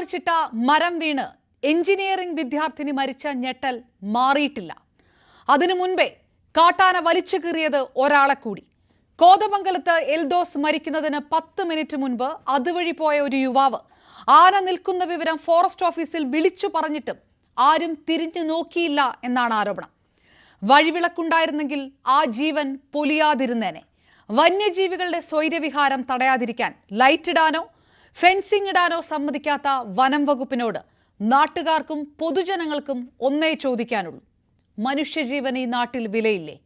സ്ഥാപിച്ചിട്ട മരം വീണ് എഞ്ചിനീയറിംഗ് വിദ്യാർത്ഥിനി മരിച്ച ഞെട്ടൽ മാറിയിട്ടില്ല. അതിനു മുൻപേ കാട്ടാന വലിച്ചു കീറിയത് ഒരാളെ കൂടി. കോതമംഗലത്ത് എൽദോസ് മരിക്കുന്നതിന് 10 മിനിറ്റ് മുൻപ് അതുവഴി പോയ ഒരു യുവാവ് ആന നിൽക്കുന്ന വിവരം ഫോറസ്റ്റ് ഓഫീസിൽ വിളിച്ചു പറഞ്ഞിട്ടും ആരും തിരിഞ്ഞു നോക്കിയില്ല എന്നാണ് ആരോപണം. വഴിവിളക്കുണ്ടായിരുന്നെങ്കിൽ ആ ജീവൻ പൊലിയാതിരുന്നേനെ. വന്യജീവികളുടെ സ്വൈര്യവിഹാരം തടയാതിരിക്കാൻ ലൈറ്റ് ഇടാനോ ഫെൻസിംഗ് ഇടാനോ സമ്മതിക്കാത്ത വനം വകുപ്പിനോട് നാട്ടുകാർക്കും പൊതുജനങ്ങൾക്കും ഒന്നേ ചോദിക്കാനുള്ളൂ: മനുഷ്യജീവൻ ഈ നാട്ടിൽ വിലയില്ലേ?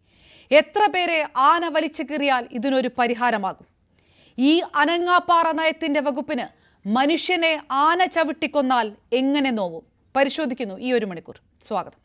എത്ര പേരെ ആന വലിച്ചു കീറിയാൽ ഇതിനൊരു പരിഹാരമാകും? ഈ അനങ്ങാപ്പാറ നയത്തിന്റെ വകുപ്പിന് മനുഷ്യനെ ആന ചവിട്ടിക്കൊന്നാൽ എങ്ങനെ നോവും? പരിശോധിക്കുന്നു ഈ ഒരു മണിക്കൂർ. സ്വാഗതം.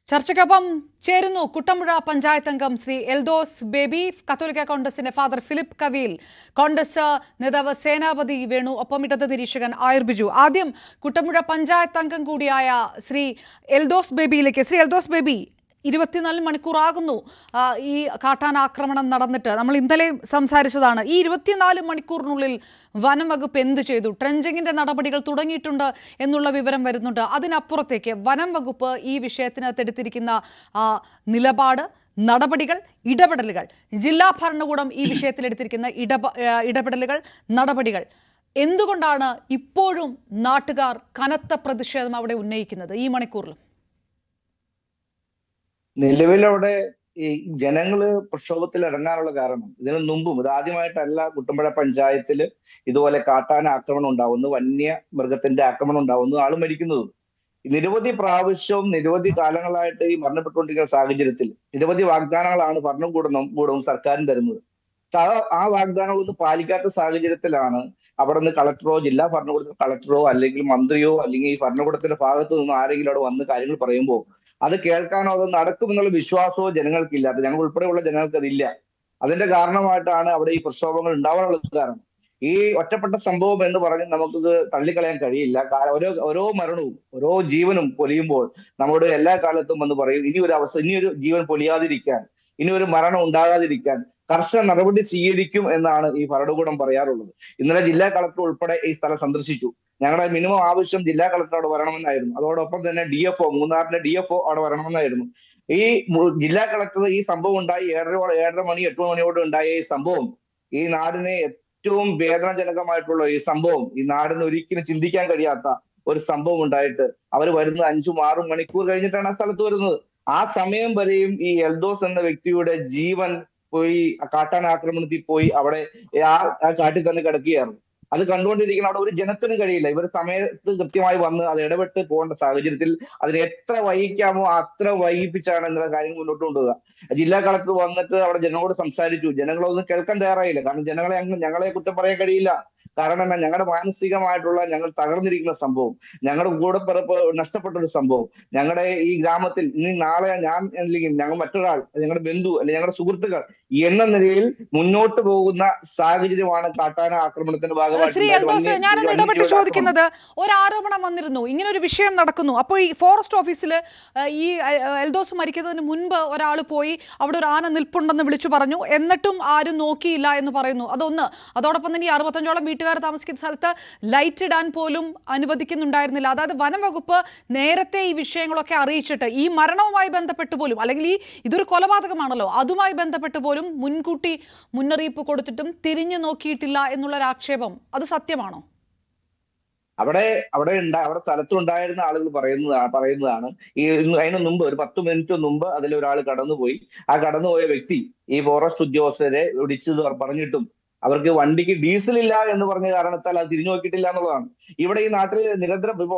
ചർച്ചയ്ക്കൊപ്പം ചേരുന്നു കുട്ടമ്പുഴ പഞ്ചായത്ത് അംഗം ശ്രീ എൽദോസ് ബേബി, കത്തോലിക്ക കോൺഗ്രസിന്റെ ഫാദർ ഫിലിപ്പ് കവീൽ, കോൺഗ്രസ് നേതാവ് സേനാപതി വേണു, ഒപ്പം ഇടത് നിരീക്ഷകൻ ആയുർ ബിജു. ആദ്യം കുട്ടമ്പുഴ പഞ്ചായത്ത് അംഗം കൂടിയായ ശ്രീ എൽദോസ് ബേബിയിലേക്ക്. ശ്രീ എൽദോസ് ബേബി, 24 മണിക്കൂറാകുന്നു ഈ കാട്ടാന ആക്രമണം നടന്നിട്ട്. നമ്മൾ ഇന്നലെ സംസാരിച്ചതാണ്. ഈ 24 മണിക്കൂറിനുള്ളിൽ വനം വകുപ്പ് എന്ത് ചെയ്തു? ട്രെഞ്ചിങ്ങിന്റെ നടപടികൾ തുടങ്ങിയിട്ടുണ്ട് എന്നുള്ള വിവരം വരുന്നുണ്ട്. അതിനപ്പുറത്തേക്ക് വനം വകുപ്പ് ഈ വിഷയത്തിനകത്ത് എടുത്തിരിക്കുന്ന നിലപാട്, നടപടികൾ, ഇടപെടലുകൾ, ജില്ലാ ഭരണകൂടം ഈ വിഷയത്തിൽ എടുത്തിരിക്കുന്ന ഇടപെടലുകൾ, നടപടികൾ, എന്തുകൊണ്ടാണ് ഇപ്പോഴും നാട്ടുകാർ കനത്ത പ്രതിഷേധം അവിടെ ഉന്നയിക്കുന്നത് ഈ മണിക്കൂറിലും? നിലവിലവിടെ ഈ ജനങ്ങള് പ്രക്ഷോഭത്തിൽ ഇറങ്ങാനുള്ള കാരണം, ഇതിനു മുമ്പും ഇതാദ്യമായിട്ടല്ല കുട്ടമ്പുഴ പഞ്ചായത്തില് ഇതുപോലെ കാട്ടാന ആക്രമണം ഉണ്ടാവുന്നു, വന്യമൃഗത്തിന്റെ ആക്രമണം ഉണ്ടാവുന്നു, ആള് മരിക്കുന്നതും. നിരവധി പ്രാവശ്യവും നിരവധി കാലങ്ങളായിട്ട് ഈ മരണപ്പെട്ടുകൊണ്ടിരിക്കുന്ന സാഹചര്യത്തിൽ നിരവധി വാഗ്ദാനങ്ങളാണ് ഭരണകൂടവും സർക്കാരും തരുന്നത്. ആ വാഗ്ദാനങ്ങളൊന്നും പാലിക്കാത്ത സാഹചര്യത്തിലാണ് അവിടെ നിന്ന് കളക്ടറോ, ജില്ലാ ഭരണകൂടത്തിന്റെ കളക്ടറോ, അല്ലെങ്കിൽ മന്ത്രിയോ, അല്ലെങ്കിൽ ഈ ഭരണകൂടത്തിന്റെ ഭാഗത്തു നിന്ന് ആരെങ്കിലും അവിടെ വന്ന് കാര്യങ്ങൾ പറയുമ്പോൾ അത് കേൾക്കാനോ അത് നടക്കുമെന്നുള്ള വിശ്വാസമോ ജനങ്ങൾക്കില്ലാത്ത, ഞങ്ങൾ ഉൾപ്പെടെയുള്ള ജനങ്ങൾക്ക് അതില്ല. അതിന്റെ കാരണമായിട്ടാണ് അവിടെ ഈ പ്രക്ഷോഭങ്ങൾ ഉണ്ടാവാനുള്ള കാരണം. ഈ ഒറ്റപ്പെട്ട സംഭവം എന്ന് പറഞ്ഞ് നമുക്കിത് തള്ളിക്കളയാൻ കഴിയില്ല. ഓരോ മരണവും ഓരോ ജീവനും പൊലിയുമ്പോൾ നമ്മുടെ എല്ലാ കാലത്തും എന്ന് പറയും, ഇനിയൊരു ജീവൻ പൊലിയാതിരിക്കാൻ, ഇനിയൊരു മരണം ഉണ്ടാകാതിരിക്കാൻ കർശന നടപടി സ്വീകരിക്കും എന്നാണ് ഈ ഭരണകൂടം പറയാറുള്ളത്. ഇന്നലെ ജില്ലാ കളക്ടർ ഉൾപ്പെടെ ഈ സ്ഥലം സന്ദർശിച്ചു. ഞങ്ങളുടെ മിനിമം ആവശ്യം ജില്ലാ കളക്ടർ അവിടെ വരണമെന്നായിരുന്നു. അതോടൊപ്പം തന്നെ DFO, മൂന്നാറിന്റെ DFO അവിടെ വരണമെന്നായിരുന്നു. ഈ ജില്ലാ കളക്ടർ ഈ സംഭവം ഉണ്ടായി 7:30 മണി 8 മണിയോട് ഉണ്ടായ ഈ സംഭവം ഈ നാടിനെ ഏറ്റവും വേദനാജനകമായിട്ടുള്ള ഈ സംഭവം, ഈ നാടിന് ഒരിക്കലും ചിന്തിക്കാൻ കഴിയാത്ത ഒരു സംഭവം ഉണ്ടായിട്ട് അവർ വരുന്നത് 5-6 മണിക്കൂർ കഴിഞ്ഞിട്ടാണ് ആ സ്ഥലത്ത് വരുന്നത്. ആ സമയം വരെയും ഈ എൽദോസ് എന്ന വ്യക്തിയുടെ ജീവൻ പോയി കാട്ടാന ആക്രമണത്തിൽ പോയി അവിടെ ആ കാട്ടിൽ തന്നെ കിടക്കുകയായിരുന്നു. അത് കണ്ടുകൊണ്ടിരിക്കുന്ന അവിടെ ഒരു ജനത്തിനും കഴിയില്ല. ഇവർ സമയത്ത് കൃത്യമായി വന്ന് അത് ഇടപെട്ട് പോകേണ്ട സാഹചര്യത്തിൽ അതിന് എത്ര വൈകിക്കാമോ അത്ര വൈകിപ്പിച്ചാണ് എന്നുള്ള കാര്യങ്ങൾ മുന്നോട്ട് കൊണ്ടുപോകുക. ജില്ലാ കളക്ടർ വന്നിട്ട് അവിടെ ജനങ്ങളോട് സംസാരിച്ചു. ജനങ്ങളൊന്നും കേൾക്കാൻ തയ്യാറായില്ല. കാരണം ഞങ്ങളെ കുറ്റം പറയാൻ കഴിയില്ല. കാരണം എന്താ, ഞങ്ങളുടെ മാനസികമായിട്ടുള്ള ഞങ്ങൾ തകർന്നിരിക്കുന്ന സംഭവം, ഞങ്ങളുടെ കൂടപ്പിറപ്പ് നഷ്ടപ്പെട്ട ഒരു സംഭവം, ഞങ്ങളുടെ ഈ ഗ്രാമത്തിൽ ഇനി നാളെ ഞാൻ അല്ലെങ്കിൽ ഞങ്ങൾ മറ്റൊരാൾ, ഞങ്ങളുടെ ബന്ധു അല്ലെങ്കിൽ ഞങ്ങളുടെ സുഹൃത്തുക്കൾ എന്ന നിലയിൽ മുന്നോട്ട് പോകുന്ന സാഹചര്യമാണ് കാട്ടാന ആക്രമണത്തിന്റെ ഭാഗമായി. ശ്രീ എൽദോസ്, ഞാനൊന്ന് ഇടപെട്ട് ചോദിക്കുന്നത്, ഒരു ആരോപണം വന്നിരുന്നു, ഇങ്ങനെ ഒരു വിഷയം നടക്കുന്നു. അപ്പോൾ ഈ ഫോറസ്റ്റ് ഓഫീസിൽ ഈ എൽദോസ് മരിക്കുന്നതിന് മുൻപ് ഒരാൾ പോയി അവിടെ ഒരു ആന നിൽപ്പുണ്ടെന്ന് വിളിച്ചു പറഞ്ഞു, എന്നിട്ടും ആരും നോക്കിയില്ല എന്ന് പറയുന്നു. അതൊന്ന്. അതോടൊപ്പം തന്നെ ഈ 65ഓളം വീട്ടുകാർ താമസിക്കുന്ന സ്ഥലത്ത് ലൈറ്റ് ഇടാൻ പോലും അനുവദിക്കുന്നുണ്ടായിരുന്നില്ല. അതായത് വനം വകുപ്പ് നേരത്തെ ഈ വിഷയങ്ങളൊക്കെ അറിയിച്ചിട്ട് ഈ മരണവുമായി ബന്ധപ്പെട്ട് പോലും, അല്ലെങ്കിൽ ഇതൊരു കൊലപാതകമാണല്ലോ, അതുമായി ബന്ധപ്പെട്ട് പോലും മുൻകൂട്ടി മുന്നറിയിപ്പ് കൊടുത്തിട്ടും തിരിഞ്ഞു നോക്കിയിട്ടില്ല എന്നുള്ളൊരു ആക്ഷേപം, അത് സത്യമാണോ? അവിടെ സ്ഥലത്തുണ്ടായിരുന്ന ആളുകൾ പറയുന്നതാണ് അതിന് മുമ്പ് ഒരു 10 മിനിറ്റ് മുമ്പ് അതിലൊരാൾ കടന്നുപോയി. ആ കടന്നുപോയ വ്യക്തി ഈ ഫോറസ്റ്റ് ഉദ്യോഗസ്ഥരെ വിളിച്ചു പറഞ്ഞിട്ടും അവർക്ക് വണ്ടിക്ക് ഡീസൽ ഇല്ല എന്ന് പറഞ്ഞ കാരണത്താൽ അത് തിരിഞ്ഞു നോക്കിയിട്ടില്ല എന്നുള്ളതാണ്. ഇവിടെ ഈ നാട്ടിൽ നിരന്തരം ഇപ്പൊ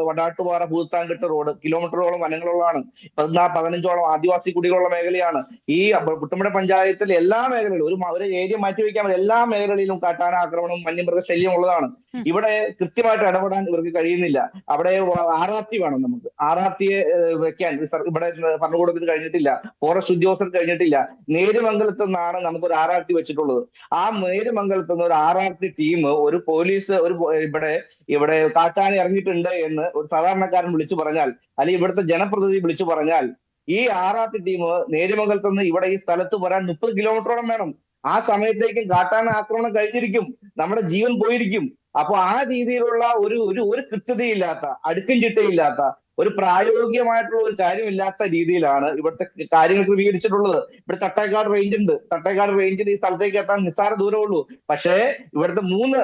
വടാട്ടുപാറ ഭൂത്താൻകെട്ട് റോഡ് കിലോമീറ്ററോളം വനങ്ങളുള്ളതാണ്. 15ഓളം ആദിവാസി കുടികളുള്ള മേഖലയാണ്. ഈ പുത്തുമല പഞ്ചായത്തിൽ എല്ലാ മേഖലകളിലും ഒരു ഏരിയ മാറ്റിവെക്കാൻ എല്ലാ മേഖലകളിലും കാട്ടാന ആക്രമണം വന്യമൃഗ ശല്യം ഉള്ളതാണ്. ഇവിടെ കൃത്യമായിട്ട് ഇടപെടാൻ ഇവർക്ക് കഴിയുന്നില്ല. അവിടെ RRT വേണം. നമുക്ക് RRT വെക്കാൻ ഇവിടെ ഭരണകൂടത്തിന് കഴിഞ്ഞിട്ടില്ല, ഫോറസ്റ്റ് ഉദ്യോഗസ്ഥർ കഴിഞ്ഞിട്ടില്ല. നേര്യമംഗലത്ത് നിന്നാണ് നമുക്കൊരു RRT വെച്ചിട്ടുള്ളത്. ആ നേര്യമംഗലത്ത് നിന്ന് ഒരു RRT ടീം, ഒരു പോലീസ് ഇവിടെ കാട്ടാന ഇറങ്ങിയിട്ടുണ്ട് എന്ന് ഒരു സാധാരണക്കാരൻ വിളിച്ചു പറഞ്ഞാൽ, അല്ലെങ്കിൽ ഇവിടുത്തെ ജനപ്രതിനിധി വിളിച്ചു പറഞ്ഞാൽ, ഈ RRT ടീം നേര്യമംഗലത്ത് നിന്ന് ഇവിടെ ഈ സ്ഥലത്ത് വരാൻ 30 കിലോമീറ്ററോളം വേണം. ആ സമയത്തേക്കും കാട്ടാന ആക്രമണം കഴിഞ്ഞിരിക്കും, നമ്മുടെ ജീവൻ പോയിരിക്കും. അപ്പൊ ആ രീതിയിലുള്ള ഒരു കൃത്യതയില്ലാത്ത, അടുക്കും ചിട്ടയില്ലാത്ത, ഒരു പ്രായോഗികമായിട്ടുള്ള ഒരു കാര്യമില്ലാത്ത രീതിയിലാണ് ഇവിടുത്തെ കാര്യങ്ങൾ ക്രമീകരിച്ചിട്ടുള്ളത്. ഇവിടെ തട്ടേക്കാട് റേഞ്ച് ഉണ്ട്. തട്ടേക്കാട് റേഞ്ചിൽ ഈ സ്ഥലത്തേക്ക് എത്താൻ നിസ്സാര ദൂരമുള്ളൂ. പക്ഷേ ഇവിടുത്തെ 3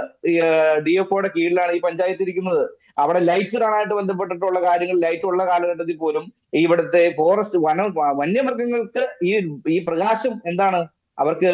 DFOയുടെ കീഴിലാണ് ഈ പഞ്ചായത്ത് ഇരിക്കുന്നത്. അവിടെ ലൈറ്റ് ഇടാനായിട്ട് ബന്ധപ്പെട്ടിട്ടുള്ള കാര്യങ്ങൾ, ലൈറ്റ് ഉള്ള കാലഘട്ടത്തിൽ പോലും ഇവിടുത്തെ ഫോറസ്റ്റ് വന്യമൃഗങ്ങൾക്ക് ഈ പ്രകാശം എന്താണ്, അവർക്ക്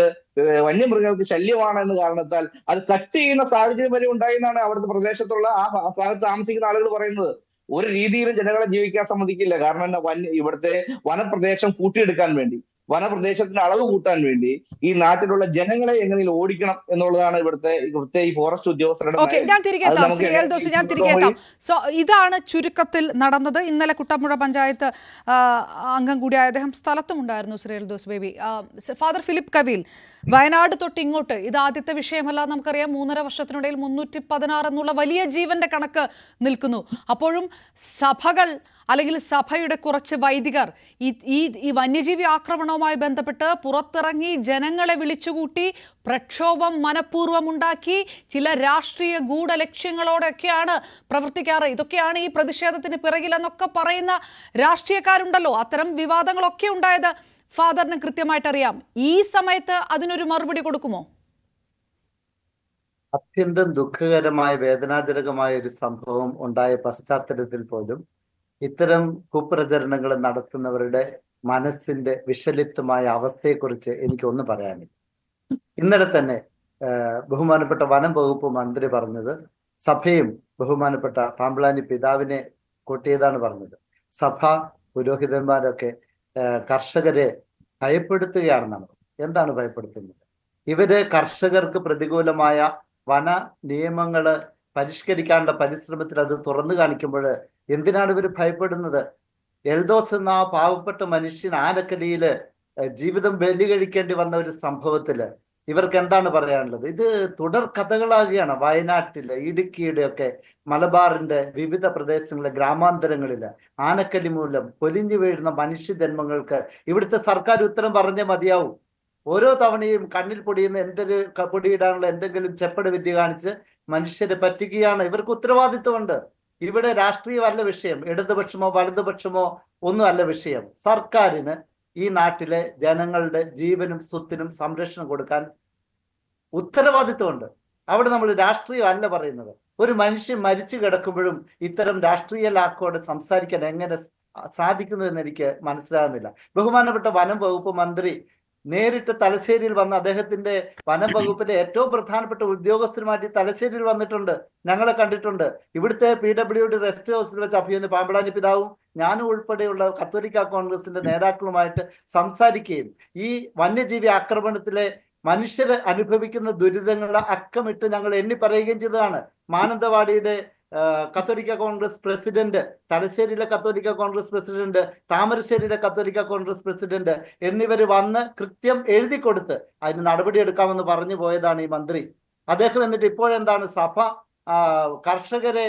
വന്യമൃഗങ്ങൾക്ക് ശല്യമാണ് എന്ന കാരണത്താൽ അത് കട്ട് ചെയ്യുന്ന സാഹചര്യം വരെ ഉണ്ടായി എന്നാണ് അവിടുത്തെ പ്രദേശത്തുള്ള ആ സ്ഥലത്ത് താമസിക്കുന്ന ആളുകൾ പറയുന്നത്. ഒരു രീതിയിലും ജനങ്ങളെ ജീവിക്കാൻ സമ്മതിക്കില്ല. കാരണം ഇവിടുത്തെ വനപ്രദേശം കൂട്ടിയെടുക്കാൻ വേണ്ടി, വനപ്രദേശത്തിന്റെ അളവ് കൂട്ടാൻ വേണ്ടി ഈ നാട്ടിലുള്ള ജനങ്ങളെ എങ്ങനെ ഓടിക്കണം എന്നുള്ളതാണ് ഇവിടുത്തെ ഈ ഫോറസ്റ്റ് ഉദ്യോഗസ്ഥരുടെ ഞാൻ തിരികെ എത്താം. സോ ഇതാണ് ചുരുക്കത്തിൽ നടന്നത്. ഇന്നലെ കുട്ടമ്പുഴ പഞ്ചായത്ത് അംഗം കൂടിയായ അദ്ദേഹം സ്ഥലത്തുമുണ്ടായിരുന്നു. ശ്രീ എൽദോസ് ബേബി. ഫാദർ ഫിലിപ്പ് കവീൽ, വയനാട് തൊട്ട് ഇങ്ങോട്ട് ഇത് ആദ്യത്തെ വിഷയമല്ല. നമുക്കറിയാം 3.5 വർഷത്തിനിടയിൽ 316 എന്നുള്ള വലിയ ജീവന്റെ കണക്ക് നിൽക്കുന്നു. അപ്പോഴും സഭകൾ അല്ലെങ്കിൽ സഭയുടെ കുറച്ച് വൈദികർ ഈ വന്യജീവി ആക്രമണവുമായി ബന്ധപ്പെട്ട് പുറത്തിറങ്ങി ജനങ്ങളെ വിളിച്ചുകൂട്ടി പ്രക്ഷോഭം മനഃപൂർവ്വം ഉണ്ടാക്കി ചില രാഷ്ട്രീയ ഗൂഢലക്ഷ്യങ്ങളോടൊക്കെയാണ് പ്രവർത്തിക്കാറ്. ഇതൊക്കെയാണ് ഈ പ്രതിഷേധത്തിന് പിറകിലെന്നൊക്കെ പറയുന്ന രാഷ്ട്രീയക്കാരുണ്ടല്ലോ. അത്തരം വിവാദങ്ങളൊക്കെ ഉണ്ടായത് ഫാദറിന് കൃത്യമായിട്ട് അറിയാം. ഈ സമയത്ത് അതിനൊരു മറുപടി കൊടുക്കുമോ? അത്യന്തം ദുഃഖകരമായ വേദനാജനകമായ ഒരു സംഭവം ഉണ്ടായ പശ്ചാത്തലത്തിൽ പോലും ഇത്തരം കുപ്രചരണങ്ങൾ നടത്തുന്നവരുടെ മനസ്സിന്റെ വിഷലിപ്തമായ അവസ്ഥയെക്കുറിച്ച് എനിക്കൊന്ന് പറയാനില്ല. ഇന്നലെ തന്നെ ബഹുമാനപ്പെട്ട വനം വകുപ്പ് മന്ത്രി പറഞ്ഞത് സഭയും ബഹുമാനപ്പെട്ട പാമ്പ്ളാനി പിതാവിനെ കൂട്ടിയതാണ് പറഞ്ഞത്. സഭ പുരോഹിതന്മാരൊക്കെ കർഷകരെ ഭയപ്പെടുത്തുകയാണെന്നാണ്. എന്താണ് ഭയപ്പെടുത്തുന്നത്? ഇവര് കർഷകർക്ക് പ്രതികൂലമായ വന നിയമങ്ങള് പരിഷ്കരിക്കാനുള്ള പരിശ്രമത്തിൽ അത് തുറന്നു കാണിക്കുമ്പോൾ എന്തിനാണ് ഇവർ ഭയപ്പെടുന്നത്? എൽദോസ് എന്ന ആ പാവപ്പെട്ട മനുഷ്യൻ ആനക്കലിയില് ജീവിതം ബലി കഴിക്കേണ്ടി വന്ന ഒരു സംഭവത്തില് ഇവർക്ക് എന്താണ് പറയാനുള്ളത്? ഇത് തുടർ കഥകളാകുകയാണ്. വയനാട്ടില്, ഇടുക്കിയുടെ ഒക്കെ മലബാറിന്റെ വിവിധ പ്രദേശങ്ങളിലെ ഗ്രാമാന്തരങ്ങളില് ആനക്കലി മൂലം പൊലിഞ്ഞു വീഴുന്ന മനുഷ്യജന്മങ്ങൾക്ക് ഇവിടുത്തെ സർക്കാർ ഉത്തരം പറഞ്ഞേ മതിയാവും. ഓരോ തവണയും കണ്ണിൽ പൊടിയുന്ന പൊടിയിടാനുള്ള എന്തെങ്കിലും ചെപ്പട വിദ്യ കാണിച്ച് മനുഷ്യരെ പറ്റിക്കുകയാണ്. ഇവർക്ക് ഉത്തരവാദിത്വമുണ്ട്. ഇവിടെ രാഷ്ട്രീയമല്ല വിഷയം, ഇടതുപക്ഷമോ വലതുപക്ഷമോ ഒന്നും അല്ല വിഷയം. സർക്കാരിന് ഈ നാട്ടിലെ ജനങ്ങളുടെ ജീവനും സ്വത്തിനും സംരക്ഷണം കൊടുക്കാൻ ഉത്തരവാദിത്വമുണ്ട്. അവിടെ നമ്മൾ രാഷ്ട്രീയം അല്ല പറയുന്നത്. ഒരു മനുഷ്യൻ മരിച്ചു കിടക്കുമ്പോഴും ഇത്തരം രാഷ്ട്രീയ ലാക്കോടെ സംസാരിക്കാൻ എങ്ങനെ സാധിക്കുന്നു എന്ന് എനിക്ക് മനസ്സിലാകുന്നില്ല. ബഹുമാനപ്പെട്ട വനം വകുപ്പ് മന്ത്രി നേരിട്ട് തലശ്ശേരിയിൽ വന്ന് അദ്ദേഹത്തിന്റെ വനം വകുപ്പിന്റെ ഏറ്റവും പ്രധാനപ്പെട്ട ഉദ്യോഗസ്ഥരുമായിട്ട് തലശ്ശേരിയിൽ വന്നിട്ടുണ്ട്. ഞങ്ങളെ കണ്ടിട്ടുണ്ട്. ഇവിടുത്തെ PWD റെസ്റ്റ് ഹൗസിൽ വെച്ച് അഭിനന്ദ പാമ്പ്ളാനി പിതാവും ഞാനും ഉൾപ്പെടെയുള്ള കത്തോലിക്ക കോൺഗ്രസിന്റെ നേതാക്കളുമായിട്ട് സംസാരിക്കുകയും ഈ വന്യജീവി ആക്രമണത്തിലെ മനുഷ്യർ അനുഭവിക്കുന്ന ദുരിതങ്ങളെ അക്കമിട്ട് ഞങ്ങൾ എണ്ണി പറയുകയും ചെയ്തതാണ്. മാനന്തവാടിയിലെ കത്തോലിക്ക കോൺഗ്രസ് പ്രസിഡന്റ്, തലശ്ശേരിയിലെ കത്തോലിക്ക കോൺഗ്രസ് പ്രസിഡന്റ്, താമരശ്ശേരിയിലെ കത്തോലിക്ക കോൺഗ്രസ് പ്രസിഡന്റ് എന്നിവർ വന്ന് കൃത്യം എഴുതി കൊടുത്ത് അതിന് നടപടിയെടുക്കാമെന്ന് പറഞ്ഞു പോയതാണ് ഈ മന്ത്രി. അദ്ദേഹം എന്നിട്ട് ഇപ്പോഴെന്താണ് സഭ കർഷകരെ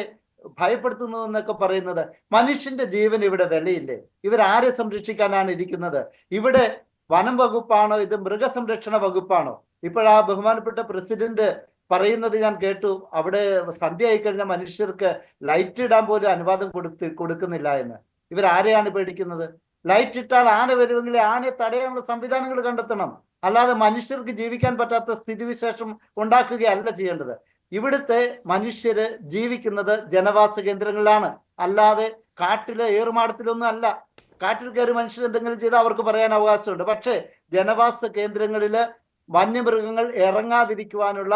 ഭയപ്പെടുത്തുന്നു എന്നൊക്കെ പറയുന്നത്? മനുഷ്യന്റെ ജീവൻ ഇവിടെ വിലയില്ലേ? ഇവരാരെ സംരക്ഷിക്കാനാണ് ഇരിക്കുന്നത്? ഇവിടെ വനം വകുപ്പാണോ ഇത് മൃഗസംരക്ഷണ വകുപ്പാണോ? ഇപ്പോഴാ ബഹുമാനപ്പെട്ട പ്രസിഡന്റ് പറയുന്നത് ഞാൻ കേട്ടു, അവിടെ സന്ധ്യ ആയിക്കഴിഞ്ഞാൽ മനുഷ്യർക്ക് ലൈറ്റ് ഇടാൻ പോലും അനുവാദം കൊടുക്കുന്നില്ല എന്ന്. ഇവരാരെയാണ് പേടിക്കുന്നത്? ലൈറ്റ് ഇട്ടാൽ ആന വരുമെങ്കിൽ ആനയെ തടയാനുള്ള സംവിധാനങ്ങൾ കണ്ടെത്തണം. അല്ലാതെ മനുഷ്യർക്ക് ജീവിക്കാൻ പറ്റാത്ത സ്ഥിതിവിശേഷം ഉണ്ടാക്കുകയല്ല ചെയ്യേണ്ടത്. ഇവിടുത്തെ മനുഷ്യര് ജീവിക്കുന്നത് ജനവാസ കേന്ദ്രങ്ങളിലാണ്, അല്ലാതെ കാട്ടിലെ ഏറുമാടത്തിലൊന്നും അല്ല. കാട്ടിൽ കയറി മനുഷ്യർ എന്തെങ്കിലും ചെയ്താൽ അവർക്ക് പറയാൻ അവകാശമുണ്ട്. പക്ഷേ ജനവാസ കേന്ദ്രങ്ങളില് വന്യമൃഗങ്ങൾ ഇറങ്ങാതിരിക്കുവാനുള്ള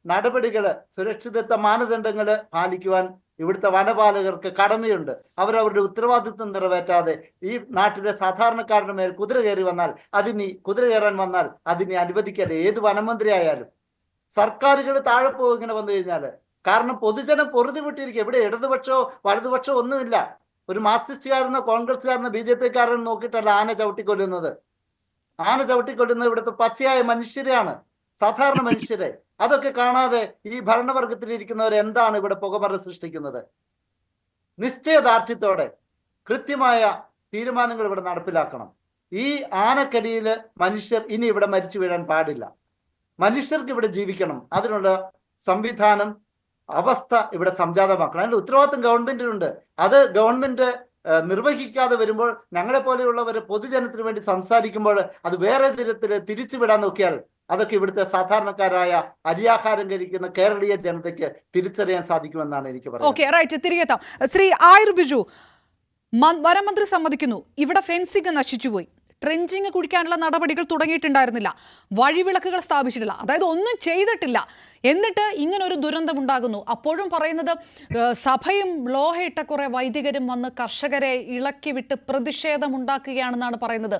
നടപടികള്, സുരക്ഷിതത്വ മാനദണ്ഡങ്ങള് പാലിക്കുവാൻ ഇവിടുത്തെ വനപാലകർക്ക് കടമയുണ്ട്. അവരവരുടെ ഉത്തരവാദിത്വം നിറവേറ്റാതെ ഈ നാട്ടിലെ സാധാരണക്കാരുടെ മേൽ കുതിര കയറാൻ വന്നാൽ അതിനെ അനുവദിക്കാതെ ഏത് വനമന്ത്രി ആയാലും. സർക്കാരുകൾ താഴെ പോകും ഇങ്ങനെ വന്നു കഴിഞ്ഞാല്. കാരണം പൊതുജനം പൊറുതി വിട്ടിരിക്കുക. ഇവിടെ ഇടതുപക്ഷമോ വലതുപക്ഷമോ ഒന്നുമില്ല. ഒരു മാർക്സിസ്റ്റുകാരനോ കോൺഗ്രസ്സുകാരനോ BJP-കാരനോ നോക്കിയിട്ടല്ല ആന ചവിട്ടിക്കൊല്ലുന്നത്. ആന ചവിട്ടിക്കൊല്ലുന്നത് ഇവിടുത്തെ പച്ചയായ മനുഷ്യരെയാണ്, സാധാരണ മനുഷ്യരെ. അതൊക്കെ കാണാതെ ഈ ഭരണവർഗത്തിലിരിക്കുന്നവർ എന്താണ് ഇവിടെ പുകമറ സൃഷ്ടിക്കുന്നത്? നിശ്ചയദാർഢ്യത്തോടെ കൃത്യമായ തീരുമാനങ്ങൾ ഇവിടെ നടപ്പിലാക്കണം. ഈ ആനക്കടിയിൽ മനുഷ്യർ ഇനി ഇവിടെ മരിച്ചു വീഴാൻ പാടില്ല. മനുഷ്യർക്ക് ഇവിടെ ജീവിക്കണം. അതിനുള്ള സംവിധാനം, അവസ്ഥ ഇവിടെ സംജാതമാക്കണം. അതിന്റെ ഉത്തരവാദിത്വം ഗവൺമെന്റിനുണ്ട്. അത് ഗവൺമെന്റ് നിർവഹിക്കാതെ വരുമ്പോൾ ഞങ്ങളെ പോലെയുള്ളവർ പൊതുജനത്തിന് വേണ്ടി സംസാരിക്കുമ്പോൾ അത് വേറെ തരത്തിൽ തിരിച്ചുവിടാൻ നോക്കിയാൽ അതൊക്കെ ഇവിടുത്തെ സാധാരണക്കാരായ അരിയാഹാരം കഴിക്കുന്ന കേരളീയ ജനതയ്ക്ക് തിരിച്ചറിയാൻ സാധിക്കുമെന്നാണ് എനിക്ക് പറയുന്നത്. തിരികെത്താം. ശ്രീ ആയുർ ബിജു, വനമന്ത്രി സമ്മതിക്കുന്നു ഇവിടെ ഫെൻസിംഗ് നശിച്ചുപോയി, ട്രെഞ്ചിങ് കുഴിക്കാനുള്ള നടപടികൾ തുടങ്ങിയിട്ടുണ്ടായിരുന്നില്ല, വഴിവിളക്കുകൾ സ്ഥാപിച്ചിട്ടില്ല, അതായത് ഒന്നും ചെയ്തിട്ടില്ല. എന്നിട്ട് ഇങ്ങനൊരു ദുരന്തം ഉണ്ടാകുന്നു. അപ്പോഴും പറയുന്നത് സഭയും ലോഹയിട്ട കുറെ വൈദികരും വന്ന് കർഷകരെ ഇളക്കി വിട്ട് പ്രതിഷേധമുണ്ടാക്കുകയാണെന്നാണ് പറയുന്നത്.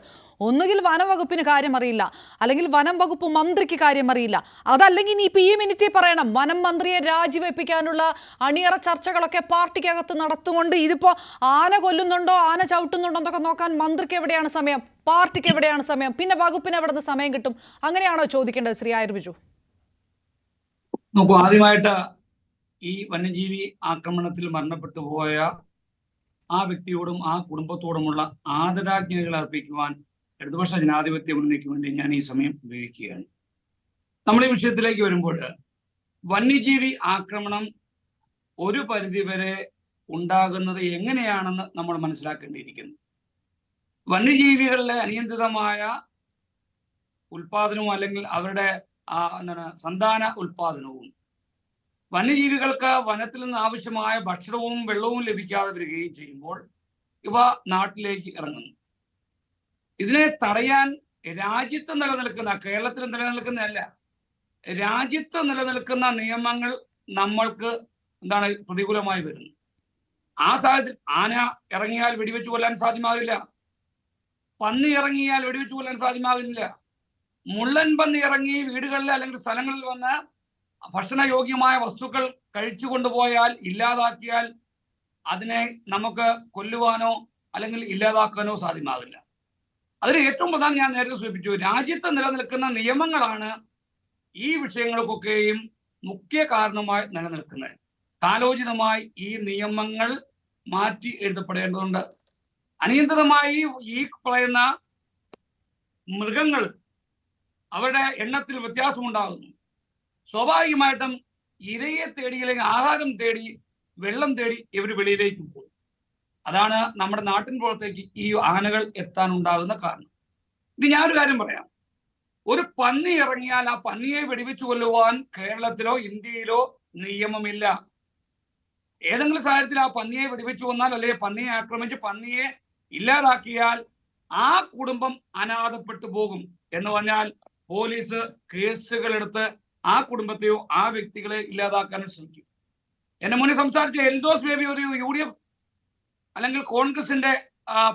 ഒന്നുകിൽ വനംവകുപ്പിന് കാര്യം അറിയില്ല, അല്ലെങ്കിൽ വനം വകുപ്പ് മന്ത്രിക്ക് കാര്യം അറിയില്ല, അതല്ലെങ്കിൽ ഇനിയിപ്പോൾ ഈ മിനിറ്റിൽ പറയണം വനം മന്ത്രിയെ രാജിവെപ്പിക്കാനുള്ള അണിയറ ചർച്ചകളൊക്കെ പാർട്ടിക്കകത്ത് നടത്തുകൊണ്ട് ഇതിപ്പോൾ ആന കൊല്ലുന്നുണ്ടോ ആന ചവിട്ടുന്നുണ്ടോ എന്നൊക്കെ നോക്കാൻ മന്ത്രിക്ക് എവിടെയാണ് സമയം, പാർട്ടിക്ക് എവിടെയാണ് സമയം, പിന്നെ വകുപ്പിന് എവിടെ നിന്ന് സമയം കിട്ടും? അങ്ങനെയാണോ ചോദിക്കേണ്ടത് ശ്രീ ആയുർ ബിജു? നോക്കൂ, ആദ്യമായിട്ട് ഈ വന്യജീവി ആക്രമണത്തിൽ മരണപ്പെട്ടു പോയ ആ വ്യക്തിയോടും ആ കുടുംബത്തോടുമുള്ള ആദരാജ്ഞകൾ അർപ്പിക്കുവാൻ ഇടതുപക്ഷ ജനാധിപത്യ മുന്നണിക്ക് വേണ്ടി ഞാൻ ഈ സമയം ഉപയോഗിക്കുകയാണ്. നമ്മൾ ഈ വിഷയത്തിലേക്ക് വരുമ്പോൾ വന്യജീവി ആക്രമണം ഒരു പരിധിവരെ ഉണ്ടാകുന്നത് എങ്ങനെയാണെന്ന് നമ്മൾ മനസ്സിലാക്കേണ്ടിയിരിക്കുന്നു. വന്യജീവികളിലെ അനിയന്ത്രിതമായ ഉൽപാദനവും അല്ലെങ്കിൽ അവരുടെ സന്താന ഉൽപാദനവും വന്യജീവികൾക്ക് വനത്തിൽ നിന്ന് ആവശ്യമായ ഭക്ഷണവും വെള്ളവും ലഭിക്കാതെ വരികയും ചെയ്യുമ്പോൾ ഇവ നാട്ടിലേക്ക് ഇറങ്ങുന്നു. ഇതിനെ തടയാൻ രാജ്യത്ത് നിലനിൽക്കുന്ന, കേരളത്തിൽ നിലനിൽക്കുന്നതല്ല, രാജ്യത്ത് നിലനിൽക്കുന്ന നിയമങ്ങൾ നമ്മൾക്ക് പ്രതികൂലമായി വരുന്നു. ആ സാഹചര്യത്തിൽ ആന ഇറങ്ങിയാൽ വെടിവെച്ചു കൊല്ലാൻ സാധ്യമാകില്ല, പന്നി ഇറങ്ങിയാൽ വെടിവെച്ചു കൊല്ലാൻ സാധ്യമാകുന്നില്ല. മുള്ളൻ പന്നി ഇറങ്ങി വീടുകളിൽ അല്ലെങ്കിൽ സ്ഥലങ്ങളിൽ വന്ന് ഭക്ഷണയോഗ്യമായ വസ്തുക്കൾ കഴിച്ചു കൊണ്ടുപോയാൽ, ഇല്ലാതാക്കിയാൽ അതിനെ നമുക്ക് കൊല്ലുവാനോ അല്ലെങ്കിൽ ഇല്ലാതാക്കാനോ സാധ്യമാകില്ല. അതിന് ഏറ്റവും പ്രധാനം ഞാൻ നേരത്തെ സൂചിപ്പിച്ചു, രാജ്യത്ത് നിലനിൽക്കുന്ന നിയമങ്ങളാണ് ഈ വിഷയങ്ങൾക്കൊക്കെയും മുഖ്യ കാരണമായി നിലനിൽക്കുന്നത്. കാലോചിതമായി ഈ നിയമങ്ങൾ മാറ്റി എഴുതപ്പെടേണ്ടതുണ്ട്. അനിയന്ത്രിതമായി ഈ പറയുന്ന മൃഗങ്ങൾ അവരുടെ എണ്ണത്തിൽ വ്യത്യാസമുണ്ടാകുന്നു. സ്വാഭാവികമായിട്ടും ഇരയെ തേടി അല്ലെങ്കിൽ ആഹാരം തേടി വെള്ളം തേടി ഇവർ വെളിയിലേക്ക് പോകും. അതാണ് നമ്മുടെ നാട്ടിൻ പുറത്തേക്ക് ഈ ആനകൾ എത്താനുണ്ടാകുന്ന കാരണം. ഇനി ഞാനൊരു കാര്യം പറയാം. ഒരു പന്നി ഇറങ്ങിയാൽ ആ പന്നിയെ വെടിവെച്ചു കൊല്ലുവാൻ കേരളത്തിലോ ഇന്ത്യയിലോ നിയമമില്ല. ഏതെങ്കിലും സാഹചര്യത്തിൽ ആ പന്നിയെ വെടിവെച്ചു കൊന്നാൽ അല്ലെങ്കിൽ പന്നിയെ ആക്രമിച്ച് പന്നിയെ ഇല്ലാതാക്കിയാൽ ആ കുടുംബം അനാഥപ്പെട്ടു പോകും. എന്ന് പറഞ്ഞാൽ പോലീസ് കേസുകൾ എടുത്ത് ആ കുടുംബത്തെയോ ആ വ്യക്തികളെ ഇല്ലാതാക്കാൻ ശ്രമിക്കും. എന്നെ മുന്നേ സംസാരിച്ച എൽദോസ് ബേബി ഒരു UDF അല്ലെങ്കിൽ കോൺഗ്രസിന്റെ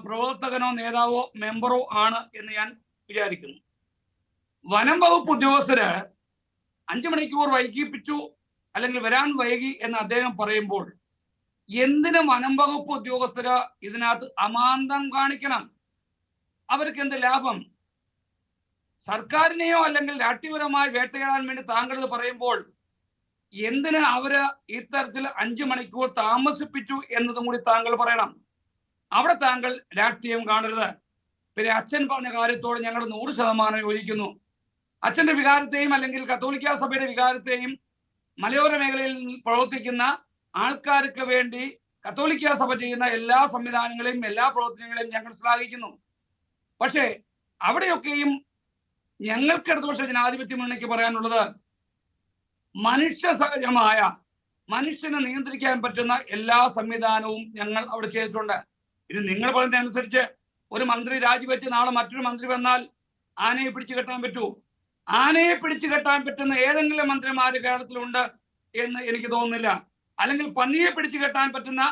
പ്രവർത്തകനോ നേതാവോ മെമ്പറോ ആണ് എന്ന് ഞാൻ വിചാരിക്കുന്നു. വനം വകുപ്പ് ഉദ്യോഗസ്ഥര് 5 മണിക്കൂർ വൈകിപ്പിച്ചു അല്ലെങ്കിൽ വരാൻ വൈകി എന്ന് അദ്ദേഹം പറയുമ്പോൾ എന്തിന് വനം വകുപ്പ് ഉദ്യോഗസ്ഥര് ഇതിനകത്ത് അമാന്തം കാണിക്കണം? അവർക്ക് എന്ത് ലാഭം? സർക്കാരിനെയോ അല്ലെങ്കിൽ രാഷ്ട്രീയപരമായി വേട്ടയാടാൻ വേണ്ടി താങ്കൾ ഇത് പറയുമ്പോൾ എന്തിന് അവര് ഇത്തരത്തിൽ 5 മണിക്കൂർ താമസിപ്പിച്ചു എന്നതും കൂടി താങ്കൾ പറയണം. അവിടെ താങ്കൾ രാഷ്ട്രീയം കാണരുത്. പിന്നെ അച്ഛൻ പറഞ്ഞ കാര്യത്തോട് ഞങ്ങൾ 100% യോജിക്കുന്നു. അച്ഛന്റെ വികാരത്തെയും അല്ലെങ്കിൽ കത്തോലിക്ക സഭയുടെ വികാരത്തെയും മലയോര മേഖലയിൽ പ്രവർത്തിക്കുന്ന ആൾക്കാർക്ക് വേണ്ടി കത്തോലിക്ക സഭ ചെയ്യുന്ന എല്ലാ സംവിധാനങ്ങളെയും എല്ലാ പ്രവർത്തനങ്ങളെയും ഞങ്ങൾ ശ്ലാഘിക്കുന്നു. പക്ഷേ അവിടെയൊക്കെയും ഞങ്ങൾക്ക് ഇടതുപക്ഷ ജനാധിപത്യ മുന്നണിക്ക് പറയാനുള്ളത്, മനുഷ്യ സഹജമായ മനുഷ്യനെ നിയന്ത്രിക്കാൻ പറ്റുന്ന എല്ലാ സംവിധാനവും ഞങ്ങൾ അവിടെ ചെയ്തിട്ടുണ്ട്. ഇനി നിങ്ങൾ പറയുന്നതനുസരിച്ച് ഒരു മന്ത്രി രാജിവെച്ച് നാളെ മറ്റൊരു മന്ത്രി വന്നാൽ ആനയെ പിടിച്ചു കെട്ടാൻ പറ്റൂ? ആനയെ പിടിച്ചു കെട്ടാൻ പറ്റുന്ന ഏതെങ്കിലും മന്ത്രിമാര് കേരളത്തിലുണ്ട് എന്ന് എനിക്ക് തോന്നുന്നില്ല. അല്ലെങ്കിൽ പന്നിയെ പിടിച്ചു കെട്ടാൻ പറ്റുന്ന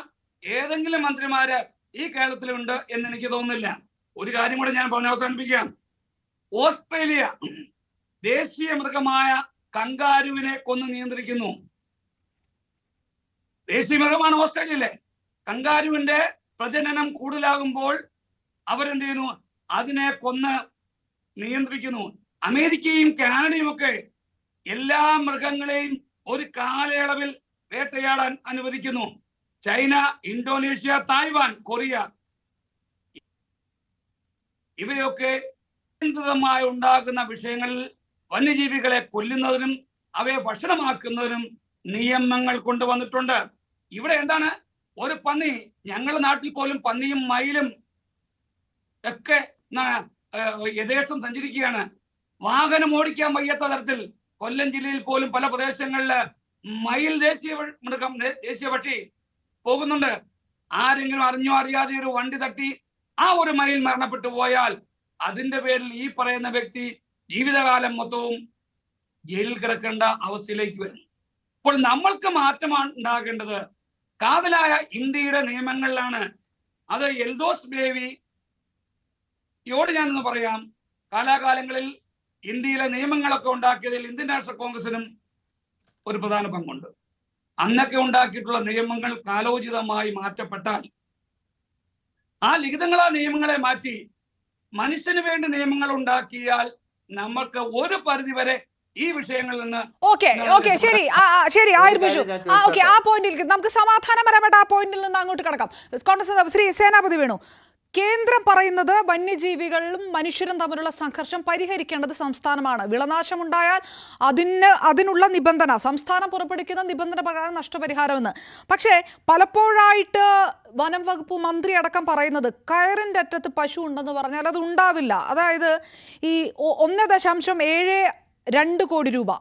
ഏതെങ്കിലും മന്ത്രിമാര് ഈ കേരളത്തിലുണ്ട് എന്ന് എനിക്ക് തോന്നുന്നില്ല. ഒരു കാര്യം കൂടെ ഞാൻ പറഞ്ഞ് അവസാനിപ്പിക്കാം. ഓസ്ട്രേലിയ ദേശീയ മൃഗമായ കങ്കാരുവിനെ കൊന്ന് നിയന്ത്രിക്കുന്നു. ദേശീയ മൃഗമാണ് ഓസ്ട്രേലിയയിലെ. കങ്കാരുവിന്റെ പ്രജനനം കൂടുതലാകുമ്പോൾ അവരെന്ത് ചെയ്യുന്നു? അതിനെ കൊന്ന് നിയന്ത്രിക്കുന്നു. അമേരിക്കയും കാനഡയും ഒക്കെ എല്ലാ മൃഗങ്ങളെയും ഒരു കാലയളവിൽ വേട്ടയാടാൻ അനുവദിക്കുന്നു. ചൈന, ഇന്തോനേഷ്യ, തായ്വാൻ, കൊറിയ ഇവയൊക്കെ നിയന്ത്രിതമായി ഉണ്ടാകുന്ന വിഷയങ്ങളിൽ വന്യജീവികളെ കൊല്ലുന്നതിനും അവയെ ഭക്ഷണമാക്കുന്നതിനും നിയമങ്ങൾ കൊണ്ടുവന്നിട്ടുണ്ട്. ഇവിടെ എന്താണ്? ഒരു പന്നി, ഞങ്ങളുടെ നാട്ടിൽ പോലും പന്നിയും മയിലും ഒക്കെ യഥേഷ്ടം സഞ്ചരിക്കുകയാണ്. വാഹനം ഓടിക്കാൻ വയ്യാത്ത തരത്തിൽ കൊല്ലം ജില്ലയിൽ പോലും പല പ്രദേശങ്ങളിൽ മയിൽ ദേശീയ മൃഗം, ദേശീയ പക്ഷി പോകുന്നുണ്ട്. ആരെങ്കിലും അറിഞ്ഞോ അറിയാതെ ഒരു വണ്ടി തട്ടി ആ ഒരു മയിൽ മരണപ്പെട്ടു പോയാൽ അതിന്റെ പേരിൽ ഈ പറയുന്ന വ്യക്തി ജീവിതകാലം മൊത്തവും ജയിലിൽ കിടക്കേണ്ട അവസ്ഥയിലേക്ക് വരുന്നു. അപ്പോൾ നമ്മൾക്ക് മാറ്റമാണ് ഉണ്ടാകേണ്ടത്. കാതലായ ഇന്ത്യയുടെ നിയമങ്ങളിലാണ്. അത് എൽദോസ് ബേബിയോട് ഞാനൊന്ന് പറയാം. കാലാകാലങ്ങളിൽ ഇന്ത്യയിലെ നിയമങ്ങളൊക്കെ ഉണ്ടാക്കിയതിൽ ഇന്ത്യൻ നാഷണൽ കോൺഗ്രസിനും ഒരു പ്രധാന പങ്കുണ്ട്. അന്നൊക്കെ ഉണ്ടാക്കിയിട്ടുള്ള നിയമങ്ങൾ കാലോചിതമായി മാറ്റപ്പെട്ടാൽ ആ ലിഖിതങ്ങളാ നിയമങ്ങളെ മാറ്റി മനുഷ്യന് വേണ്ടി നിയമങ്ങൾ ഉണ്ടാക്കിയാൽ നമുക്ക് ഒരു പരിധിവരെ ഈ വിഷയങ്ങളിൽ നിന്ന് ശരി ആയുർ ബിജു, ആ പോയിന്റിൽ നമുക്ക് സമാധാനപരമായിട്ട് ആ പോയിന്റിൽ നിന്ന് അങ്ങോട്ട് കിടക്കാം. കോൺഗ്രസ് ശ്രീ സേനാപതി വേണു, കേന്ദ്രം പറയുന്നത് വന്യജീവികളും മനുഷ്യരും തമ്മിലുള്ള സംഘർഷം പരിഹരിക്കേണ്ടത് സംസ്ഥാനമാണ്. വിളനാശമുണ്ടായാൽ അതിനുള്ള നിബന്ധന, സംസ്ഥാനം പുറപ്പെടുവിക്കുന്ന നിബന്ധന പ്രകാരം നഷ്ടപരിഹാരമെന്ന്. പക്ഷേ പലപ്പോഴായിട്ട് വനം വകുപ്പ് മന്ത്രി അടക്കം പറയുന്നത് കയറിൻ്റെ അറ്റത്ത് പശു ഉണ്ടെന്ന് പറഞ്ഞാൽ അത് ഉണ്ടാവില്ല. അതായത് ഈ 1.72 കോടി രൂപ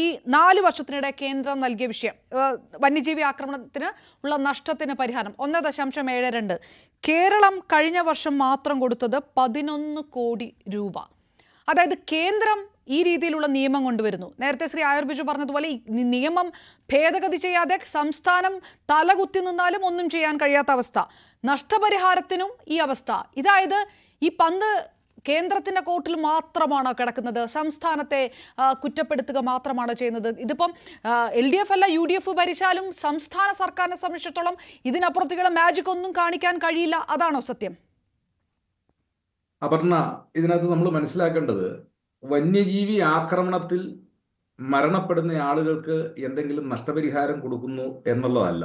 ഈ 4 വർഷത്തിനിടെ കേന്ദ്രം നൽകിയ വിഷയം, വന്യജീവി ആക്രമണത്തിന് ഉള്ള നഷ്ടത്തിന് പരിഹാരം 1.72. കേരളം കഴിഞ്ഞ വർഷം മാത്രം കൊടുത്തത് 11 കോടി രൂപ. അതായത് കേന്ദ്രം ഈ രീതിയിലുള്ള നിയമം കൊണ്ടുവരുന്നു. നേരത്തെ ശ്രീ ആയുർ ബിജു പറഞ്ഞതുപോലെ ഈ നിയമം ഭേദഗതി ചെയ്യാതെ സംസ്ഥാനം തലകുത്തി നിന്നാലും ഒന്നും ചെയ്യാൻ കഴിയാത്ത അവസ്ഥ. നഷ്ടപരിഹാരത്തിനും ഈ അവസ്ഥ. ഇതായത് ഈ പന്ത് കേന്ദ്രത്തിന്റെ കോർട്ടിൽ മാത്രമാണോ കിടക്കുന്നത്? സംസ്ഥാനത്തെ കുറ്റപ്പെടുത്തുക മാത്രമാണോ ചെയ്യുന്നത്? ഇതിപ്പം LDF അല്ല UDF ഭരിച്ചാലും സംസ്ഥാന സർക്കാരിനെ സംബന്ധിച്ചിടത്തോളം ഇതിനപ്പുറത്തേക്കുള്ള മാജിക് ഒന്നും കാണിക്കാൻ കഴിയില്ല. അതാണോ സത്യം? അപർണ, ഇതിനകത്ത് നമ്മൾ മനസ്സിലാക്കേണ്ടത് വന്യജീവി ആക്രമണത്തിൽ മരണപ്പെടുന്ന ആളുകൾക്ക് എന്തെങ്കിലും നഷ്ടപരിഹാരം കൊടുക്കുന്നു എന്നുള്ളതല്ല,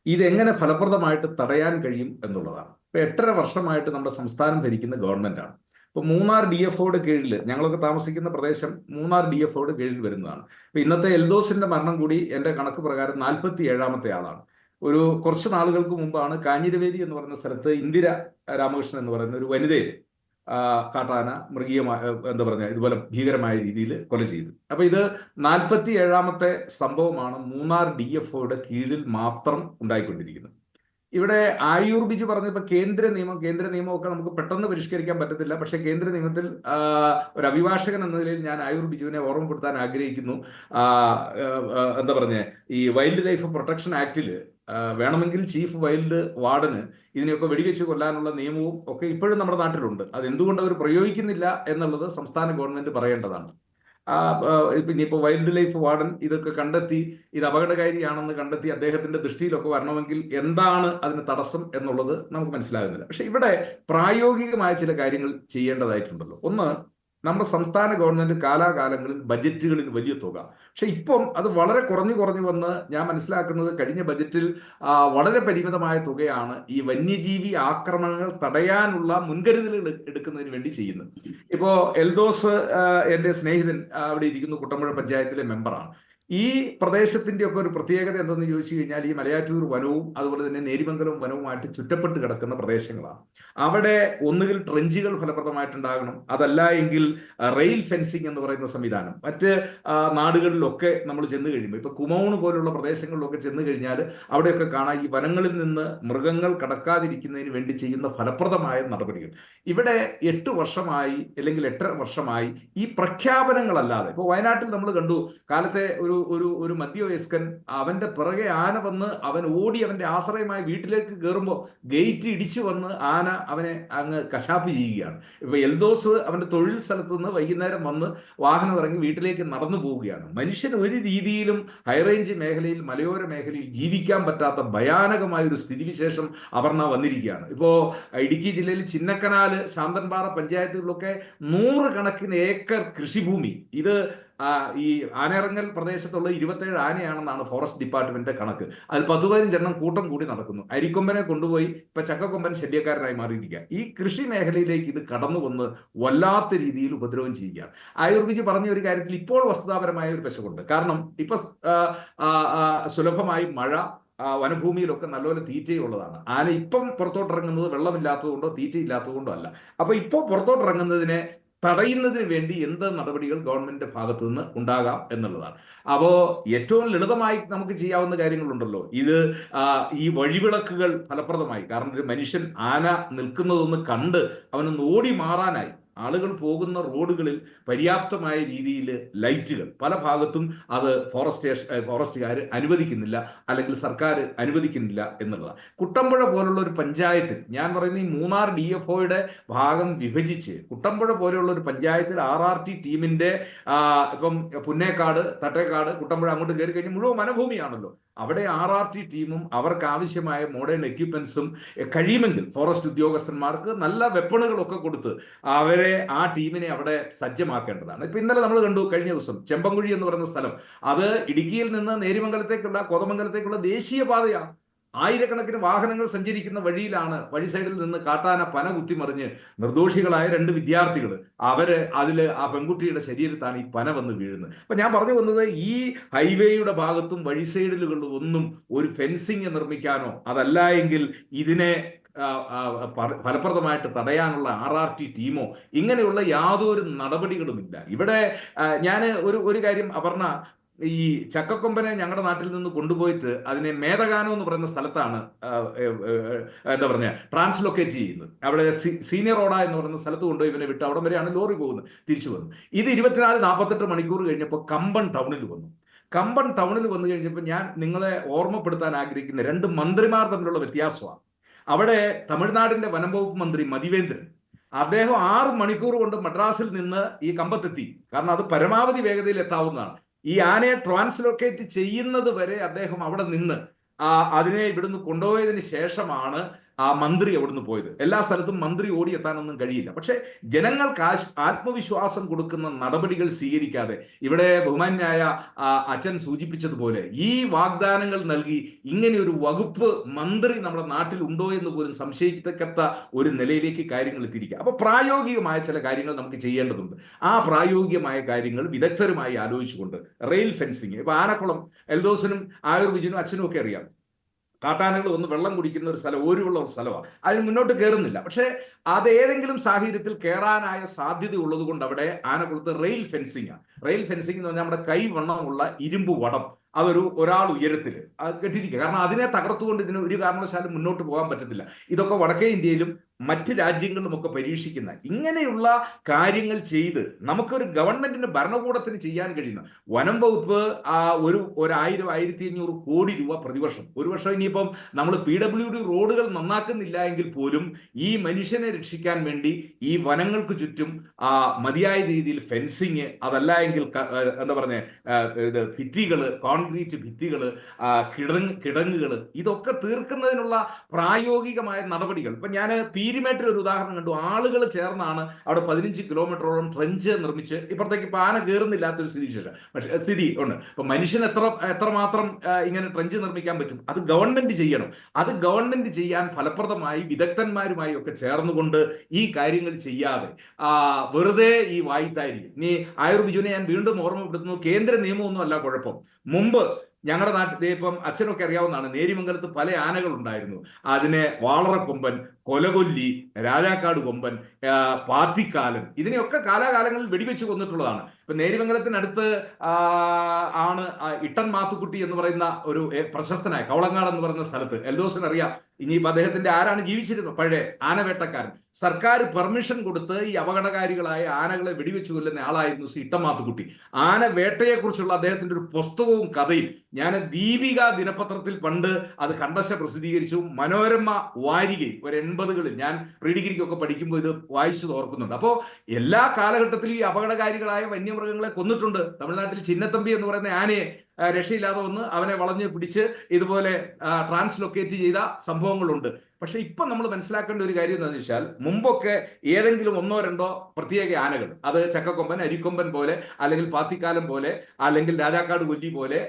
ഇതെങ്ങനെ ഫലപ്രദമായിട്ട് തടയാൻ കഴിയും എന്നുള്ളതാണ്. ഇപ്പൊ 8.5 വർഷമായിട്ട് നമ്മുടെ സംസ്ഥാനം ഭരിക്കുന്ന ഗവൺമെന്റാണ്. ഇപ്പൊ മൂന്നാർ DFOയുടെ കീഴിൽ, ഞങ്ങളൊക്കെ താമസിക്കുന്ന പ്രദേശം മൂന്നാർ DFOയുടെ കീഴിൽ വരുന്നതാണ്. ഇപ്പൊ ഇന്നത്തെ എൽദോസിന്റെ മരണം കൂടി എന്റെ കണക്ക് പ്രകാരം 47ാമത്തെ ആളാണ്. കുറച്ച് നാളുകൾക്ക് മുമ്പാണ് കാഞ്ഞിരവേലി എന്ന് പറയുന്ന സ്ഥലത്ത് ഇന്ദിര രാമകൃഷ്ണൻ എന്ന് പറയുന്ന ഒരു വനിതയെ കാട്ടാന മൃഗീയമായ ഇതുപോലെ ഭീകരമായ രീതിയിൽ കൊല ചെയ്തു. അപ്പൊ ഇത് 47ാമത്തെ സംഭവമാണ് മൂന്നാർ DFOയുടെ കീഴിൽ മാത്രം ഉണ്ടായിക്കൊണ്ടിരിക്കുന്നത്. ഇവിടെ ആയൂർ ബിജു പറഞ്ഞപ്പോൾ കേന്ദ്ര നിയമമൊക്കെ നമുക്ക് പെട്ടെന്ന് പരിഷ്കരിക്കാൻ പറ്റത്തില്ല. പക്ഷേ കേന്ദ്ര നിയമത്തിൽ ഒരു അഭിഭാഷകൻ എന്ന നിലയിൽ ഞാൻ ആയൂർ ബിജുവിനെ ഓർമ്മപ്പെടുത്താൻ ആഗ്രഹിക്കുന്നു. ഈ വൈൽഡ് ലൈഫ് പ്രൊട്ടക്ഷൻ ആക്ടിൽ വേണമെങ്കിൽ ചീഫ് വൈൽഡ് വാർഡന് ഇതിനെയൊക്കെ വെടിവെച്ച് കൊല്ലാനുള്ള നിയമവും ഒക്കെ ഇപ്പോഴും നമ്മുടെ നാട്ടിലുണ്ട്. അത് എന്തുകൊണ്ട് അവർ പ്രയോഗിക്കുന്നില്ല എന്നുള്ളത് സംസ്ഥാന ഗവൺമെന്റ് പറയേണ്ടതാണ്. പിന്നെ ഇപ്പോൾ വൈൽഡ് ലൈഫ് വാർഡൻ ഇതൊക്കെ കണ്ടെത്തി ഇത് അപകടകാരിയാണെന്ന് കണ്ടെത്തി അദ്ദേഹത്തിന്റെ ദൃഷ്ടിയിലൊക്കെ വരണമെങ്കിൽ എന്താണ് അതിന് തടസ്സം എന്നുള്ളത് നമുക്ക് മനസ്സിലാകുന്നില്ല. പക്ഷെ ഇവിടെ പ്രായോഗികമായ ചില കാര്യങ്ങൾ ചെയ്യേണ്ടതായിട്ടുണ്ടല്ലോ. ഒന്ന്, നമ്മുടെ സംസ്ഥാന ഗവൺമെന്റ് കാലാകാലങ്ങളിൽ ബജറ്റുകളിൽ വലിയ തുക, പക്ഷെ ഇപ്പം അത് വളരെ കുറഞ്ഞു വന്ന് ഞാൻ മനസ്സിലാക്കുന്നത് കഴിഞ്ഞ ബജറ്റിൽ വളരെ പരിമിതമായ തുകയാണ് ഈ വന്യജീവി ആക്രമണങ്ങൾ തടയാനുള്ള മുൻകരുതലുകൾ എടുക്കുന്നതിന് വേണ്ടി ചെയ്യുന്നത്. ഇപ്പോ എൽദോസ് എന്റെ സ്നേഹിതൻ അവിടെ ഇരിക്കുന്നു, കുട്ടമ്പുഴ പഞ്ചായത്തിലെ മെമ്പറാണ്. ഈ പ്രദേശത്തിന്റെ ഒക്കെ ഒരു പ്രത്യേകത എന്തെന്ന് ചോദിച്ചു കഴിഞ്ഞാൽ ഈ മലയാറ്റൂർ വനവും അതുപോലെ തന്നെ നേരിമംഗലം വനവുമായിട്ട് ചുറ്റപ്പെട്ട് കിടക്കുന്ന പ്രദേശങ്ങളാണ്. അവിടെ ഒന്നുകിൽ ട്രെഞ്ചുകൾ ഫലപ്രദമായിട്ടുണ്ടാകണം, അതല്ല എങ്കിൽ റെയിൽ ഫെൻസിങ് എന്ന് പറയുന്ന സംവിധാനം. മറ്റ് നാടുകളിലൊക്കെ നമ്മൾ ചെന്ന് കഴിയുമ്പോൾ, ഇപ്പൊ കുമൗണ് പോലുള്ള പ്രദേശങ്ങളിലൊക്കെ ചെന്ന് കഴിഞ്ഞാൽ അവിടെയൊക്കെ കാണാം ഈ വനങ്ങളിൽ നിന്ന് മൃഗങ്ങൾ കടക്കാതിരിക്കുന്നതിന് വേണ്ടി ചെയ്യുന്ന ഫലപ്രദമായ നടപടികൾ. ഇവിടെ 8 വർഷമായി അല്ലെങ്കിൽ 8.5 വർഷമായി ഈ പ്രഖ്യാപനങ്ങളല്ലാതെ, ഇപ്പൊ വയനാട്ടിൽ നമ്മൾ കണ്ടു കാലത്തെ ഒരു മധ്യവയസ്കൻ, അവന്റെ പിറകെ ആന വന്ന് അവൻ ഓടി അവന്റെ ആശ്രയമായ വീട്ടിലേക്ക് കയറുമ്പോൾ ഗേറ്റ് ഇടിച്ചു വന്ന് ആന അവനെ അങ്ങ് കശാപ്പ് ചെയ്യുകയാണ്. ഇപ്പൊ എൽദോസ് അവന്റെ തൊഴിൽ സ്ഥലത്ത് നിന്ന് വൈകുന്നേരം വന്ന് വാഹനം ഇറങ്ങി വീട്ടിലേക്ക് നടന്നു പോവുകയാണ്. മനുഷ്യന് ഒരു രീതിയിലും ഹൈറേഞ്ച് മേഖലയിൽ, മലയോര മേഖലയിൽ ജീവിക്കാൻ പറ്റാത്ത ഭയാനകമായ ഒരു സ്ഥിതിവിശേഷം അപർണ വന്നിരിക്കുകയാണ്. ഇപ്പോ ഇടുക്കി ജില്ലയിൽ ചിന്നക്കനാല്, ശാന്തൻപാറ പഞ്ചായത്തുകളിലൊക്കെ 100 കണക്കിന് ഏക്കർ കൃഷിഭൂമി, ഇത് ഈ ആനയിറങ്ങൽ പ്രദേശത്തുള്ള 27 ആനയാണെന്നാണ് ഫോറസ്റ്റ് ഡിപ്പാർട്ട്മെന്റിന്റെ കണക്ക്. അതിൽ 10-15 എണ്ണം കൂട്ടം കൂടി നടക്കുന്നു. അരിക്കൊമ്പനെ കൊണ്ടുപോയി ഇപ്പൊ ചക്കക്കൊമ്പൻ ശല്യക്കാരനായി മാറിയിരിക്കുക. ഈ കൃഷി മേഖലയിലേക്ക് ഇത് കടന്നു വന്ന് വല്ലാത്ത രീതിയിൽ ഉപദ്രവം ചെയ്യുകയാണ്. ആയുർവേദി പറഞ്ഞ ഒരു കാര്യത്തിൽ ഇപ്പോൾ വസ്തുതാപരമായ ഒരു പെശകുണ്ട്. കാരണം ഇപ്പൊ സുലഭമായി മഴ, വനഭൂമിയിലൊക്കെ നല്ലപോലെ തീറ്റയുള്ളതാണ്. ആന ഇപ്പം പുറത്തോട്ടിറങ്ങുന്നത് വെള്ളമില്ലാത്തതുകൊണ്ടോ തീറ്റയില്ലാത്തതുകൊണ്ടോ അല്ല. അപ്പൊ ഇപ്പോൾ പുറത്തോട്ടിറങ്ങുന്നതിനെ തടയുന്നതിന് വേണ്ടി എന്ത് നടപടികൾ ഗവൺമെന്റിന്റെ ഭാഗത്തു നിന്ന് ഉണ്ടാകാം എന്നുള്ളതാണ്. അപ്പോ ഏറ്റവും ലളിതമായി നമുക്ക് ചെയ്യാവുന്ന കാര്യങ്ങളുണ്ടല്ലോ. ഇത് ഈ വഴിവിളക്കുകൾ ഫലപ്രദമായി, കാരണം ഒരു മനുഷ്യൻ ആന നിൽക്കുന്നതൊന്ന് കണ്ട് അവനൊന്ന് ഓടി മാറാനായി ആളുകൾ പോകുന്ന റോഡുകളിൽ പര്യാപ്തമായ രീതിയിൽ ലൈറ്റുകൾ പല ഭാഗത്തും അത് ഫോറസ്റ്റുകാർ അനുവദിക്കുന്നില്ല, അല്ലെങ്കിൽ സർക്കാർ അനുവദിക്കുന്നില്ല എന്നുള്ളതാണ്. കുട്ടമ്പുഴ പോലുള്ള ഒരു പഞ്ചായത്തിൽ, ഞാൻ പറയുന്ന ഈ മൂന്നാർ DFOയുടെ ഭാഗം വിഭജിച്ച് കുട്ടമ്പുഴ പോലെയുള്ള ഒരു പഞ്ചായത്തിൽ RRT ടീമിന്റെ ഇപ്പം പുന്നേക്കാട്, തട്ടേക്കാട്, കുട്ടമ്പുഴ അങ്ങോട്ട് കയറി കഴിഞ്ഞ് മുഴുവൻ വനഭൂമിയാണല്ലോ. അവിടെ RRT ടീമും അവർക്ക് ആവശ്യമായ മോഡേൺ എക്യുപ്മെന്റ്സും കഴിയുമെങ്കിൽ ഫോറസ്റ്റ് ഉദ്യോഗസ്ഥന്മാർക്ക് നല്ല വെപ്പണുകളൊക്കെ കൊടുത്ത് അവരെ, ആ ടീമിനെ അവിടെ സജ്ജമാക്കേണ്ടതാണ്. ഇപ്പൊ ഇന്നലെ നമ്മൾ കണ്ടു, കഴിഞ്ഞ ദിവസം ചെമ്പൻകുഴി എന്ന് പറയുന്ന സ്ഥലം, അത് ഇടുക്കിയിൽ നിന്ന് നേരിമംഗലത്തേക്കുള്ള, കോതമംഗലത്തേക്കുള്ള ദേശീയപാതയാണ്. ആയിരക്കണക്കിന് വാഹനങ്ങൾ സഞ്ചരിക്കുന്ന വഴിയിലാണ് വഴി സൈഡിൽ നിന്ന് കാട്ടാന പന കുത്തിമറിഞ്ഞ് നിർദോഷികളായ 2 വിദ്യാർത്ഥികൾ, അതിൽ ആ പെൺകുട്ടിയുടെ ശരീരത്താണ് ഈ പന വന്ന് വീഴുന്നത്. അപ്പൊ ഞാൻ പറഞ്ഞു വന്നത്, ഈ ഹൈവേയുടെ ഭാഗത്തും വഴി സൈഡിലുകളിലും ഒന്നും ഒരു ഫെൻസിങ് നിർമ്മിക്കാനോ അതല്ല എങ്കിൽ ഇതിനെ ഫലപ്രദമായിട്ട് തടയാനുള്ള RRT ടീമോ ഇങ്ങനെയുള്ള യാതൊരു നടപടികളുമില്ല. ഇവിടെ ഞാൻ ഒരു കാര്യം അപർണ, ഈ ചക്കക്കൊമ്പനെ ഞങ്ങളുടെ നാട്ടിൽ നിന്ന് കൊണ്ടുപോയിട്ട് അതിനെ മേധഗാനം എന്ന് പറയുന്ന സ്ഥലത്താണ് എന്താ പറഞ്ഞ ട്രാൻസ്ലൊക്കേറ്റ് ചെയ്യുന്നത്. അവിടെ സീനിയർ റോഡ എന്ന് പറയുന്ന സ്ഥലത്ത് കൊണ്ടുപോയി ഇവനെ വിട്ട് അവിടം വരെയാണ് ലോറി പോകുന്നത്, തിരിച്ചു വന്നു. ഇത് 24-48 മണിക്കൂർ കഴിഞ്ഞപ്പോൾ കമ്പൻ ടൗണിൽ വന്നു. കമ്പൻ ടൗണിൽ വന്നു കഴിഞ്ഞപ്പോൾ ഞാൻ നിങ്ങളെ ഓർമ്മപ്പെടുത്താൻ ആഗ്രഹിക്കുന്ന 2 മന്ത്രിമാർ തമ്മിലുള്ള വ്യത്യാസമാണ്. അവിടെ തമിഴ്നാടിന്റെ വനം വകുപ്പ് മന്ത്രി മതിവേന്ദ്രൻ, അദ്ദേഹം 6 മണിക്കൂർ കൊണ്ട് മദ്രാസിൽ നിന്ന് ഈ കമ്പത്തെത്തി. കാരണം അത് പരമാവധി വേഗതയിൽ എത്താവുന്നതാണ്. ഈ ആനയെ ട്രാൻസ്ലൊക്കേറ്റ് ചെയ്യുന്നത് വരെ അദ്ദേഹം അവിടെ നിന്ന് അതിനെ ഇവിടുന്ന് കൊണ്ടുപോയതിന് ശേഷമാണ് ആ മന്ത്രി അവിടുന്ന് പോയത്. എല്ലാ സ്ഥലത്തും മന്ത്രി ഓടിയെത്താനൊന്നും കഴിയില്ല. പക്ഷെ ജനങ്ങൾക്ക് ആത്മവിശ്വാസം കൊടുക്കുന്ന നടപടികൾ സ്വീകരിക്കാതെ, ഇവിടെ ബഹുമാന്യായ അച്ഛൻ സൂചിപ്പിച്ചതുപോലെ ഈ വാഗ്ദാനങ്ങൾ നൽകി ഇങ്ങനെ ഒരു വകുപ്പ് മന്ത്രി നമ്മുടെ നാട്ടിൽ ഉണ്ടോ എന്ന് പോലും സംശയിക്കത്തക്ക ഒരു നിലയിലേക്ക് കാര്യങ്ങൾ എത്തിയിരിക്കുക. അപ്പൊ പ്രായോഗികമായ ചില കാര്യങ്ങൾ നമുക്ക് ചെയ്യേണ്ടതുണ്ട്. ആ പ്രായോഗികമായ കാര്യങ്ങൾ വിദഗ്ധരുമായി ആലോചിച്ചുകൊണ്ട് റെയിൽ ഫെൻസിങ്, ഇപ്പൊ ആനക്കുളം എൽദോസിനും ആയുർവിജനും അച്ഛനും ഒക്കെ അറിയാം, കാട്ടാനകൾ ഒന്ന് വെള്ളം കുടിക്കുന്ന ഒരു സ്ഥലം, ഓരുള്ള ഒരു സ്ഥലമാണ്. അതിന് മുന്നോട്ട് കയറുന്നില്ല. പക്ഷേ അത് ഏതെങ്കിലും സാഹചര്യത്തിൽ കയറാനായ സാധ്യത ഉള്ളത് കൊണ്ട് അവിടെ ആനക്കുളത്ത് റെയിൽ ഫെൻസിങ് ആണ്. റെയിൽ ഫെൻസിങ് എന്ന് പറഞ്ഞാൽ നമ്മുടെ കൈവണ്ണമുള്ള ഇരുമ്പ് വടം, അതൊരു ഒരാൾ ഉയരത്തിൽ അത് കെട്ടിരിക്കുക. കാരണം അതിനെ തകർത്തുകൊണ്ട് ഇതിന് ഒരു കാരണവശാലും മുന്നോട്ട് പോകാൻ പറ്റത്തില്ല. ഇതൊക്കെ വടക്കേ ഇന്ത്യയിലും മറ്റ് രാജ്യങ്ങളിലും ഒക്കെ പരീക്ഷിക്കുന്ന ഇങ്ങനെയുള്ള കാര്യങ്ങൾ ചെയ്ത് നമുക്കൊരു ഗവൺമെന്റിന്, ഭരണകൂടത്തിന് ചെയ്യാൻ കഴിയുന്ന, വനം വകുപ്പ് ഒരു 1000-1500 കോടി രൂപ പ്രതിവർഷം, ഒരു വർഷം ഇനിയിപ്പം നമ്മൾ PWD റോഡുകൾ നന്നാക്കുന്നില്ല എങ്കിൽ പോലും ഈ മനുഷ്യനെ രക്ഷിക്കാൻ വേണ്ടി ഈ വനങ്ങൾക്ക് ചുറ്റും മതിയായ രീതിയിൽ ഫെൻസിങ്, അതല്ല എങ്കിൽ എന്താ പറഞ്ഞ ഭിത്തികള്, കോൺക്രീറ്റ് ഭിത്തികള്, കിടങ്ങുകള്, ഇതൊക്കെ തീർക്കുന്നതിനുള്ള പ്രായോഗികമായ നടപടികൾ. ഇപ്പൊ ഞാൻ പീരിമേറ്റർ ഒരു ഉദാഹരണം കണ്ടു. ആളുകൾ ചേർന്നാണ് അവിടെ 15 കിലോമീറ്ററോളം ട്രെഞ്ച് നിർമ്മിച്ച് ഇപ്പുറത്തേക്ക് ഇപ്പൊ ആന കയറുന്നില്ലാത്തൊരു സ്ഥിതി ഉണ്ട്. ഇപ്പൊ മനുഷ്യൻ എത്രമാത്രം ഇങ്ങനെ ട്രെഞ്ച് നിർമ്മിക്കാൻ പറ്റും? അത് ഗവൺമെന്റ് ചെയ്യണം. അത് ഗവൺമെന്റ് ചെയ്യാൻ ഫലപ്രദമായി വിദഗ്ധന്മാരുമായി ഒക്കെ ചേർന്നുകൊണ്ട് ഈ കാര്യങ്ങൾ ചെയ്യാതെ വെറുതെ ഈ വായിത്തായിരിക്കും. ഇനി ആയുർ ബിജുവിനെ ഞാൻ വീണ്ടും ഓർമ്മപ്പെടുത്തുന്നു, കേന്ദ്ര നിയമമൊന്നും അല്ല കുഴപ്പം. മുമ്പ് ഞങ്ങളുടെ നാട്ടിൽ ഇപ്പം അച്ഛനൊക്കെ അറിയാവുന്നതാണ്, നേരിമംഗലത്ത് പല ആനകൾ ഉണ്ടായിരുന്നു. അതിനെ വാളറക്കൊമ്പൻ, കൊലകൊല്ലി, രാജാക്കാട് കൊമ്പൻ, പാത്തിക്കാലൻ, ഇതിനെയൊക്കെ കാലാകാലങ്ങളിൽ വെടിവെച്ച് കൊന്നിട്ടുള്ളതാണ്. ഇപ്പൊ നേരിമംഗലത്തിനടുത്ത് ആണ് ഇട്ടൻ മാത്തുക്കുട്ടി എന്ന് പറയുന്ന ഒരു പ്രശസ്തനായ കവളങ്ങാട് എന്ന് പറയുന്ന സ്ഥലത്ത്, എൽദോസിന് അറിയാം, ഇനിയിപ്പോ അദ്ദേഹത്തിന്റെ ആരാണ് ജീവിച്ചിരുന്നത്, പഴയ ആനവേട്ടക്കാരൻ. സർക്കാർ പെർമിഷൻ കൊടുത്ത് ഈ അപകടകാരികളായ ആനകളെ വെടിവെച്ച് കൊല്ലുന്ന ആളായിരുന്നു ശ്രീ ഇട്ടൻ മാത്തുക്കുട്ടി. ആനവേട്ടയെക്കുറിച്ചുള്ള അദ്ദേഹത്തിന്റെ ഒരു പുസ്തകവും കഥയും ഞാൻ ദീപിക ദിനപത്രത്തിൽ പണ്ട് അത് കണ്ടശ പ്രസിദ്ധീകരിച്ചു. മനോരമ വാരികയും ഒരു 80കളിൽ ഞാൻ പ്രീ ഡിഗ്രിക്കൊക്കെ പഠിക്കുമ്പോൾ ഇത് വായിച്ചു ഓർക്കുന്നുണ്ട്. അപ്പോൾ എല്ലാ കാലഘട്ടത്തിലും ഈ അപകടകാരികളായ വന്യമൃഗങ്ങളെ കൊന്നിട്ടുണ്ട്. തമിഴ്നാട്ടിൽ ചിന്നത്തമ്പി എന്ന് പറയുന്ന ആനയെ രക്ഷയില്ലാതെ വന്ന് അവനെ വളഞ്ഞ് പിടിച്ച് ഇതുപോലെ ട്രാൻസ്ലൊക്കേറ്റ് ചെയ്ത സംഭവങ്ങളുണ്ട്. പക്ഷെ ഇപ്പൊ നമ്മൾ മനസ്സിലാക്കേണ്ട ഒരു കാര്യം എന്താണെന്ന് വെച്ചാൽ, മുമ്പൊക്കെ ഏതെങ്കിലും 1-2 പ്രത്യേക ആനകൾ, അത് ചക്കക്കൊമ്പൻ, അരിക്കൊമ്പൻ പോലെ, അല്ലെങ്കിൽ പാത്തിക്കാലം പോലെ, അല്ലെങ്കിൽ രാജാക്കാട് കൊല്ലി പോലെ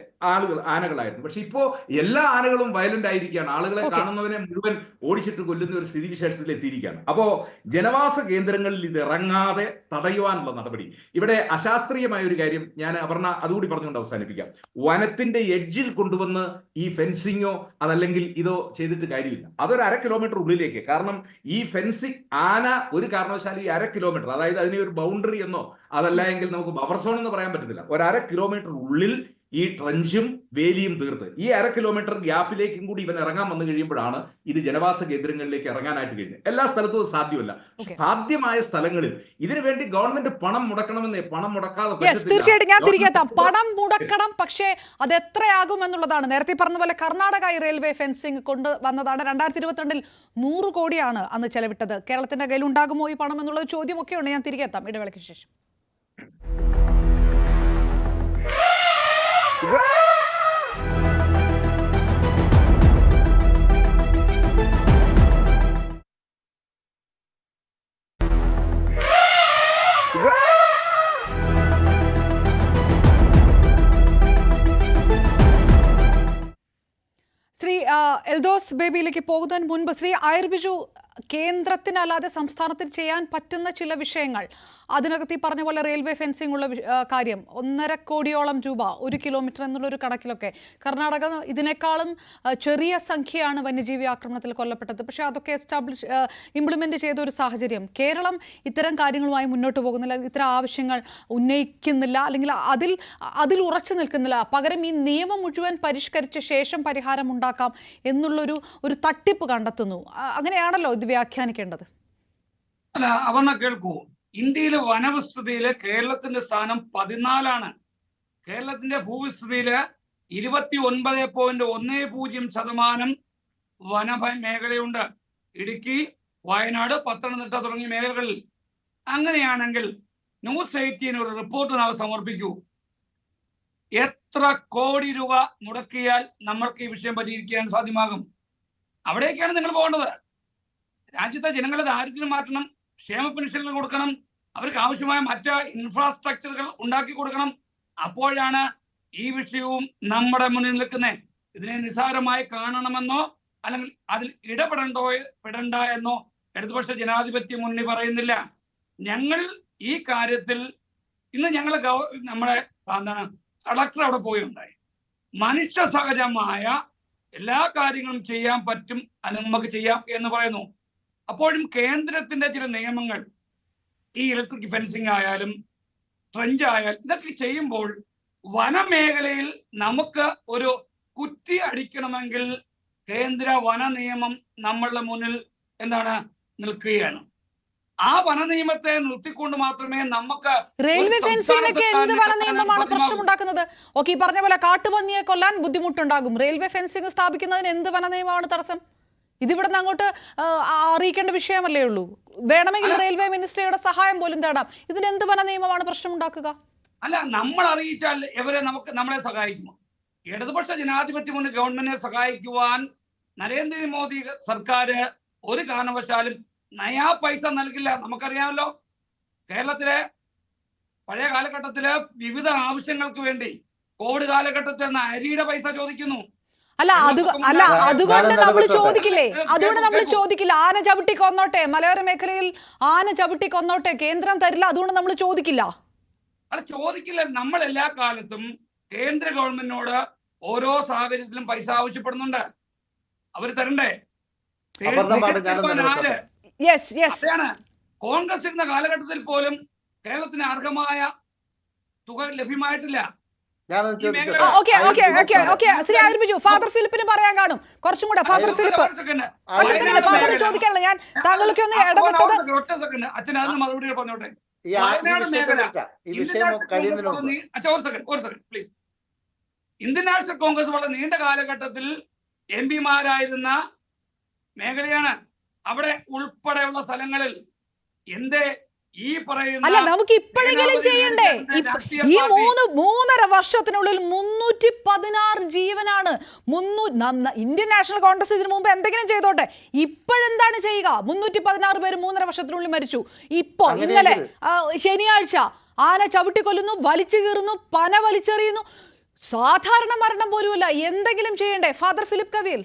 ആനകളായിരുന്നു. പക്ഷെ ഇപ്പോ എല്ലാ ആനകളും വയലന്റ് ആയിരിക്കുകയാണ്. ആളുകളെ കാണുന്നവനെ മുഴുവൻ ഓടിച്ചിട്ട് കൊല്ലുന്ന ഒരു സ്ഥിതിവിശേഷത്തിൽ എത്തിയിരിക്കുകയാണ്. അപ്പോ ജനവാസ കേന്ദ്രങ്ങളിൽ ഇത് ഇറങ്ങാതെ തടയുവാനുള്ള നടപടി, ഇവിടെ അശാസ്ത്രീയമായ ഒരു കാര്യം ഞാൻ അപർണ അതുകൂടി പറഞ്ഞുകൊണ്ട് അവസാനിപ്പിക്കാം. വനത്തിന്റെ എഡ്ജിൽ കൊണ്ടുവന്ന് ഈ ഫെൻസിങ്ങോ അതല്ലെങ്കിൽ ഇതോ ചെയ്തിട്ട് കാര്യമില്ല. അതൊരു 1/2 കിലോമീറ്റർ ഉള്ളിലേക്ക്. കാരണം ഈ ഫെൻസിങ് ആന ഒരു കാരണവശാലും ഈ 1/2 കിലോമീറ്റർ, അതായത് അതിനെ ഒരു ബൗണ്ടറി എന്നോ അതല്ല എങ്കിൽ നമുക്ക് ബഫർ സോൺ എന്ന് പറയാൻ പറ്റത്തില്ല, ഒരു 1/2 കിലോമീറ്റർ ഉള്ളിൽ ഈ ട്രഞ്ചും വേലിയും തീർത്ത് ഈ 1/2 കിലോമീറ്റർ ഗ്യാപ്പിലേക്കും കൂടി ഇവൻ ഇറങ്ങാൻ വന്നു കഴിയുമ്പോഴാണ് ഇത് ജനവാസ കേന്ദ്രങ്ങളിലേക്ക് ഇറങ്ങാനായിട്ട് കഴിഞ്ഞത്. എല്ലാ സ്ഥലത്തും സാധ്യമല്ല. സാധ്യമായ സ്ഥലങ്ങളിൽ ഇതിനു വേണ്ടി ഗവൺമെന്റ് പണം മുടക്കണമെന്നേ, പണം മുടക്കാതെ തീർച്ചയായിട്ടും ഞാൻ തിരികെ എത്താം. പണം മുടക്കണം, പക്ഷേ അത് എത്രയാകും എന്നുള്ളതാണ്. നേരത്തെ പറഞ്ഞ പോലെ കർണാടക റെയിൽവേ ഫെൻസിംഗ് കൊണ്ടുവന്നതാണ്. 2022 100 കോടിയാണ് അന്ന് ചെലവിട്ടത്. കേരളത്തിന്റെ കയ്യിൽ ഉണ്ടാകുമോ ഈ പണം എന്നുള്ള ചോദ്യമൊക്കെയുണ്ട്. ഞാൻ തിരികെ എത്താം ഇടവേളയ്ക്ക് ശേഷം. ശ്രീ എൽദോസ് ബേബിയിലേക്ക് പോകുന്നതിന് മുൻപ് ശ്രീ ആയുർ ബിജു, കേന്ദ്രത്തിനല്ലാതെ സംസ്ഥാനത്തിൽ ചെയ്യാൻ പറ്റുന്ന ചില വിഷയങ്ങൾ, അതിനകത്ത് ഈ പറഞ്ഞ പോലെ റെയിൽവേ ഫെൻസിംഗ് ഉള്ള കാര്യം, 1.5 കോടിയോളം രൂപ 1 കിലോമീറ്റർ എന്നുള്ളൊരു കണക്കിലൊക്കെ, കർണാടക ഇതിനേക്കാളും ചെറിയ സംഖ്യയാണ് വന്യജീവി ആക്രമണത്തിൽ കൊല്ലപ്പെട്ടത്. പക്ഷേ അതൊക്കെ ഇംപ്ലിമെന്റ് ചെയ്ത ഒരു സാഹചര്യം. കേരളം ഇത്തരം കാര്യങ്ങളുമായി മുന്നോട്ട് പോകുന്നില്ല, ഇത്തരം ആവശ്യങ്ങൾ ഉന്നയിക്കുന്നില്ല, അല്ലെങ്കിൽ അതിൽ ഉറച്ചു നിൽക്കുന്നില്ല. പകരം ഈ നിയമം മുഴുവൻ പരിഷ്കരിച്ച ശേഷം പരിഹാരം ഉണ്ടാക്കാം എന്നുള്ളൊരു തട്ടിപ്പ് കണ്ടെത്തുന്നു. അങ്ങനെയാണല്ലോ ഇത് വ്യാഖ്യാനിക്കേണ്ടത്. അല്ല, അവർണ കേൾക്കൂ, ഇന്ത്യയിലെ വനവിസ്തൃതിയില് കേരളത്തിന്റെ സ്ഥാനം 14ആണ്. കേരളത്തിന്റെ ഭൂവിസ്തൃതിയില് 29.10% വനമേഖലയുണ്ട്. ഇടുക്കി, വയനാട്, പത്തനംതിട്ട തുടങ്ങിയ മേഖലകളിൽ. അങ്ങനെയാണെങ്കിൽ ന്യൂസ് 18 ഒരു റിപ്പോർട്ട് നാളെ സമർപ്പിക്കൂ. എത്ര കോടി രൂപ മുടക്കിയാൽ നമ്മൾക്ക് ഈ വിഷയം പരിഹരിക്കാൻ സാധ്യമാകും? അവിടേക്കാണ് നിങ്ങൾ പോകേണ്ടത്. രാജ്യത്തെ ജനങ്ങളെ ദാരിദ്ര്യം മാറ്റണം, ക്ഷേമ പെൻഷനുകൾ കൊടുക്കണം, അവർക്ക് ആവശ്യമായ മറ്റ് ഇൻഫ്രാസ്ട്രക്ചറുകൾ ഉണ്ടാക്കി കൊടുക്കണം. അപ്പോഴാണ് ഈ വിഷയവും നമ്മുടെ മുന്നിൽ നിൽക്കുന്നത്. ഇതിനെ നിസ്സാരമായി കാണണമെന്നോ അല്ലെങ്കിൽ അതിൽ പെടണ്ട എന്നോ ഇടതുപക്ഷ ജനാധിപത്യ മുന്നണി പറയുന്നില്ല. ഞങ്ങൾ ഈ കാര്യത്തിൽ ഇന്ന് നമ്മുടെ കളക്ടർ അവിടെ പോയുണ്ടായി. മനുഷ്യ സഹജമായ എല്ലാ കാര്യങ്ങളും ചെയ്യാൻ പറ്റും, അത് നമുക്ക് ചെയ്യാം എന്ന് പറയുന്നു. അപ്പോഴും കേന്ദ്രത്തിന്റെ ചില നിയമങ്ങൾ, ഈ ഇലക്ട്രിക് ഫെൻസിങ് ആയാലും ട്രെഞ്ച് ആയാലും, ഇതൊക്കെ ചെയ്യുമ്പോൾ വനമേഖലയിൽ നമുക്ക് ഒരു കുറ്റി അടിക്കണമെങ്കിൽ കേന്ദ്ര വന നിയമം നമ്മളുടെ മുന്നിൽ നിൽക്കുകയാണ്. ആ വന നിയമത്തെ നിർത്തിക്കൊണ്ട് മാത്രമേ നമുക്ക് റെയിൽവേ ഫെൻസിംഗിനൊക്കെ എന്ത് വന നിയമമാണ് പ്രശ്നമുണ്ടാക്കുന്നത്? ഓക്കെ, ഈ പറഞ്ഞ പോലെ കാട്ടുപന്നിയെ കൊല്ലാൻ ബുദ്ധിമുട്ടുണ്ടാകും. റെയിൽവേ ഫെൻസിംഗ് സ്ഥാപിക്കുന്നതിന് എന്ത് വന നിയമമാണ് തടസ്സം? ഇതിവിടെ നിന്ന് അങ്ങോട്ട് അറിയിക്കേണ്ട വിഷയമല്ലേ ഉള്ളൂ. വേണമെങ്കിൽ റെയിൽവേ മിനിസ്ട്രിയുടെ സഹായം പോലും തേടാം. ഇതിന് എന്ത് വന നിയമമാണ് പ്രശ്നമുണ്ടാക്കുക? അല്ല, നമ്മൾ അറിയിച്ചാൽ നമ്മളെ സഹായിക്കുമോ? ഇടതുപക്ഷ ജനാധിപത്യ മുന്നണി ഗവൺമെന്റിനെ സഹായിക്കുവാൻ നരേന്ദ്രമോദി സർക്കാർ ഒരു കാരണവശാലും നയാ പൈസ നൽകില്ല. നമുക്കറിയാമല്ലോ, കേരളത്തിലെ പഴയ കാലഘട്ടത്തില് വിവിധ ആവശ്യങ്ങൾക്ക് വേണ്ടി കോവിഡ് കാലഘട്ടത്തിൽ അരിയുടെ പൈസ ചോദിക്കുന്നു. അതുകൊണ്ട് നമ്മൾ ചോദിക്കില്ലേ? അതുകൊണ്ട് നമ്മൾ ചോദിക്കില്ല. ആന ചവിട്ടി കൊന്നോട്ടെ, മലയോര മേഖലയിൽ ആന ചവിട്ടി കൊന്നോട്ടെ, കേന്ദ്രം തരില്ല, അതുകൊണ്ട് നമ്മൾ ചോദിക്കില്ല. അത് ചോദിക്കില്ല. നമ്മൾ എല്ലാ കാലത്തും കേന്ദ്ര ഗവൺമെന്റിനോട് ഓരോ സാഹചര്യത്തിലും പൈസ ആവശ്യപ്പെടുന്നുണ്ട്. അവർ തരണ്ടേ? അതാണ് കോൺഗ്രസ് ഇരുന്ന കാലഘട്ടത്തിൽ പോലും കേരളത്തിന് അർഹമായ തുക ലഭ്യമായിട്ടില്ല. ശ്രീ ആയുർബിജു, ഫാദർ ഫിലിപ്പിന് പറയാൻ കാണും കുറച്ചും കൂടെ. ഫാദർ ഫിലിപ്പ് ഫാദർ ചോദിക്കാനുള്ള ഞാൻ താങ്കൾക്ക് ഒന്ന് ഇടപെട്ടത്. ഒറ്റ സെക്കൻഡ് അച്ഛൻ അതിന് മറുപടി പറഞ്ഞോട്ടെ. പ്ലീസ്. ഇന്ത്യൻ നാഷണൽ കോൺഗ്രസ് വളരെ നീണ്ട കാലഘട്ടത്തിൽ എംപിമാരായിരുന്ന മേഖലയാണ്. അവിടെ ഉൾപ്പെടെയുള്ള സ്ഥലങ്ങളിൽ എന്തേ ഈ പറയുന്ന അല്ല, നമുക്ക് ഇപ്പോഴെങ്കിലും ചെയ്യണ്ടേ? ഈ 3.5 വർഷത്തിനുള്ളിൽ 316 ജീവനാണ്. ഇന്ത്യൻ നാഷണൽ കോൺഗ്രസ് ഇതിനു മുമ്പ് എന്തെങ്കിലും ചെയ്തോട്ടെ, ഇപ്പോഴെന്താണ് ചെയ്യുക? 316 പേര് 3.5 വർഷത്തിനുള്ളിൽ മരിച്ചു. ഇപ്പൊ ഇന്നലെ ശനിയാഴ്ച ആന ചവിട്ടിക്കൊല്ലുന്നു, വലിച്ചു കീറുന്നു, പന വലിച്ചെറിയുന്നു. സാധാരണ മരണം പോലുമല്ല. എന്തെങ്കിലും ചെയ്യണ്ടേ? Father Philip കവിയിൽ.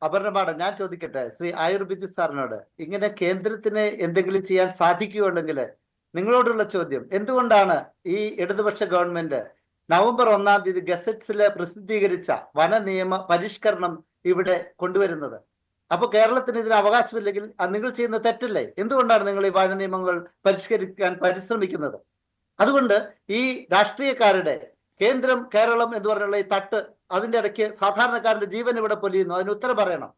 അപർണമാണ്, ഞാൻ ചോദിക്കട്ടെ ശ്രീ ആയുർബിജു സാറിനോട്, ഇങ്ങനെ കേന്ദ്രത്തിന് എന്തെങ്കിലും ചെയ്യാൻ സാധിക്കുകയുണ്ടെങ്കിൽ നിങ്ങളോടുള്ള ചോദ്യം, എന്തുകൊണ്ടാണ് ഈ ഇടതുപക്ഷ ഗവൺമെന്റ് നവംബർ 1-ാം തീയതി ഗസറ്റ്സിൽ പ്രസിദ്ധീകരിച്ച വന നിയമ പരിഷ്കരണം ഇവിടെ കൊണ്ടുവരുന്നത്? അപ്പൊ കേരളത്തിന് ഇതിന് അവകാശമില്ലെങ്കിൽ നിങ്ങൾ ചെയ്യുന്ന തെറ്റല്ലേ? എന്തുകൊണ്ടാണ് നിങ്ങൾ ഈ വന നിയമങ്ങൾ പരിഷ്കരിക്കാൻ പരിശ്രമിക്കുന്നത്? അതുകൊണ്ട് ഈ രാഷ്ട്രീയക്കാരുടെ കേന്ദ്രം കേരളം എന്ന് പറഞ്ഞുള്ള ഈ തട്ട്, അതിന്റെ ഇടയ്ക്ക് സാധാരണക്കാരന്റെ ജീവൻ ഇവിടെ പൊലിയുന്നു. അതിന് ഉത്തരം പറയണം.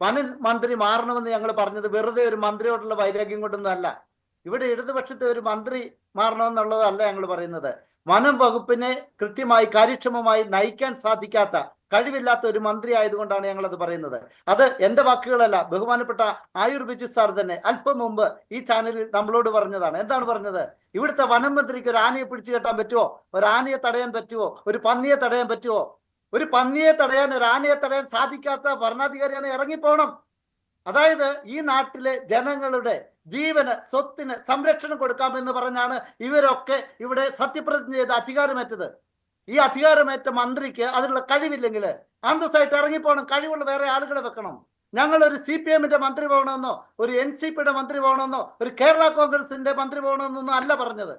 വന മന്ത്രി മാറണമെന്ന് ഞങ്ങൾ പറഞ്ഞത് വെറുതെ ഒരു മന്ത്രിയോടുള്ള വൈരാഗ്യം കൊണ്ടൊന്നും അല്ല. ഇവിടെ ഇടതുപക്ഷത്തെ ഒരു മന്ത്രി മാറണമെന്നുള്ളതല്ല ഞങ്ങൾ പറയുന്നത്. വനം വകുപ്പിനെ കൃത്യമായി കാര്യക്ഷമമായി നയിക്കാൻ സാധിക്കാത്ത, കഴിവില്ലാത്ത ഒരു മന്ത്രി ആയതുകൊണ്ടാണ് ഞങ്ങൾ അത് പറയുന്നത്. അത് എന്റെ വാക്കുകളല്ല, ബഹുമാനപ്പെട്ട ആയുർബിജു സാർ തന്നെ അല്പം മുമ്പ് ഈ ചാനലിൽ നമ്മളോട് പറഞ്ഞതാണ്. എന്താണ് പറഞ്ഞത്? ഇവിടുത്തെ വനം മന്ത്രിക്ക് ഒരു ആനയെ പിടിച്ചു കെട്ടാൻ പറ്റുമോ? ഒരു ആനയെ തടയാൻ പറ്റുമോ? ഒരു പന്നിയെ തടയാൻ പറ്റുമോ? ഒരു പന്നിയെ തടയാൻ, ഒരു ആനയെ തടയാൻ സാധിക്കാത്ത ഭരണാധികാരിയാണ് ഇറങ്ങിപ്പോണം. അതായത് ഈ നാട്ടിലെ ജനങ്ങളുടെ ജീവന്, സ്വത്തിന് സംരക്ഷണം കൊടുക്കാമെന്ന് പറഞ്ഞാണ് ഇവരൊക്കെ ഇവിടെ സത്യപ്രതിജ്ഞ ചെയ്ത് അധികാരമേറ്റത്. ഈ അധികാരമേറ്റ മന്ത്രിക്ക് അതിനുള്ള കഴിവില്ലെങ്കിൽ അന്തസ്സായിട്ട് ഇറങ്ങിപ്പോണം. കഴിവുള്ള വേറെ ആളുകളെ വെക്കണം. ഞങ്ങൾ ഒരു CPM-ന്റെ മന്ത്രി പോകണമെന്നോ, ഒരു NCP-യുടെ മന്ത്രി പോകണമെന്നോ, ഒരു കേരള കോൺഗ്രസിന്റെ മന്ത്രി പോകണമെന്നൊന്നും അല്ല പറഞ്ഞത്.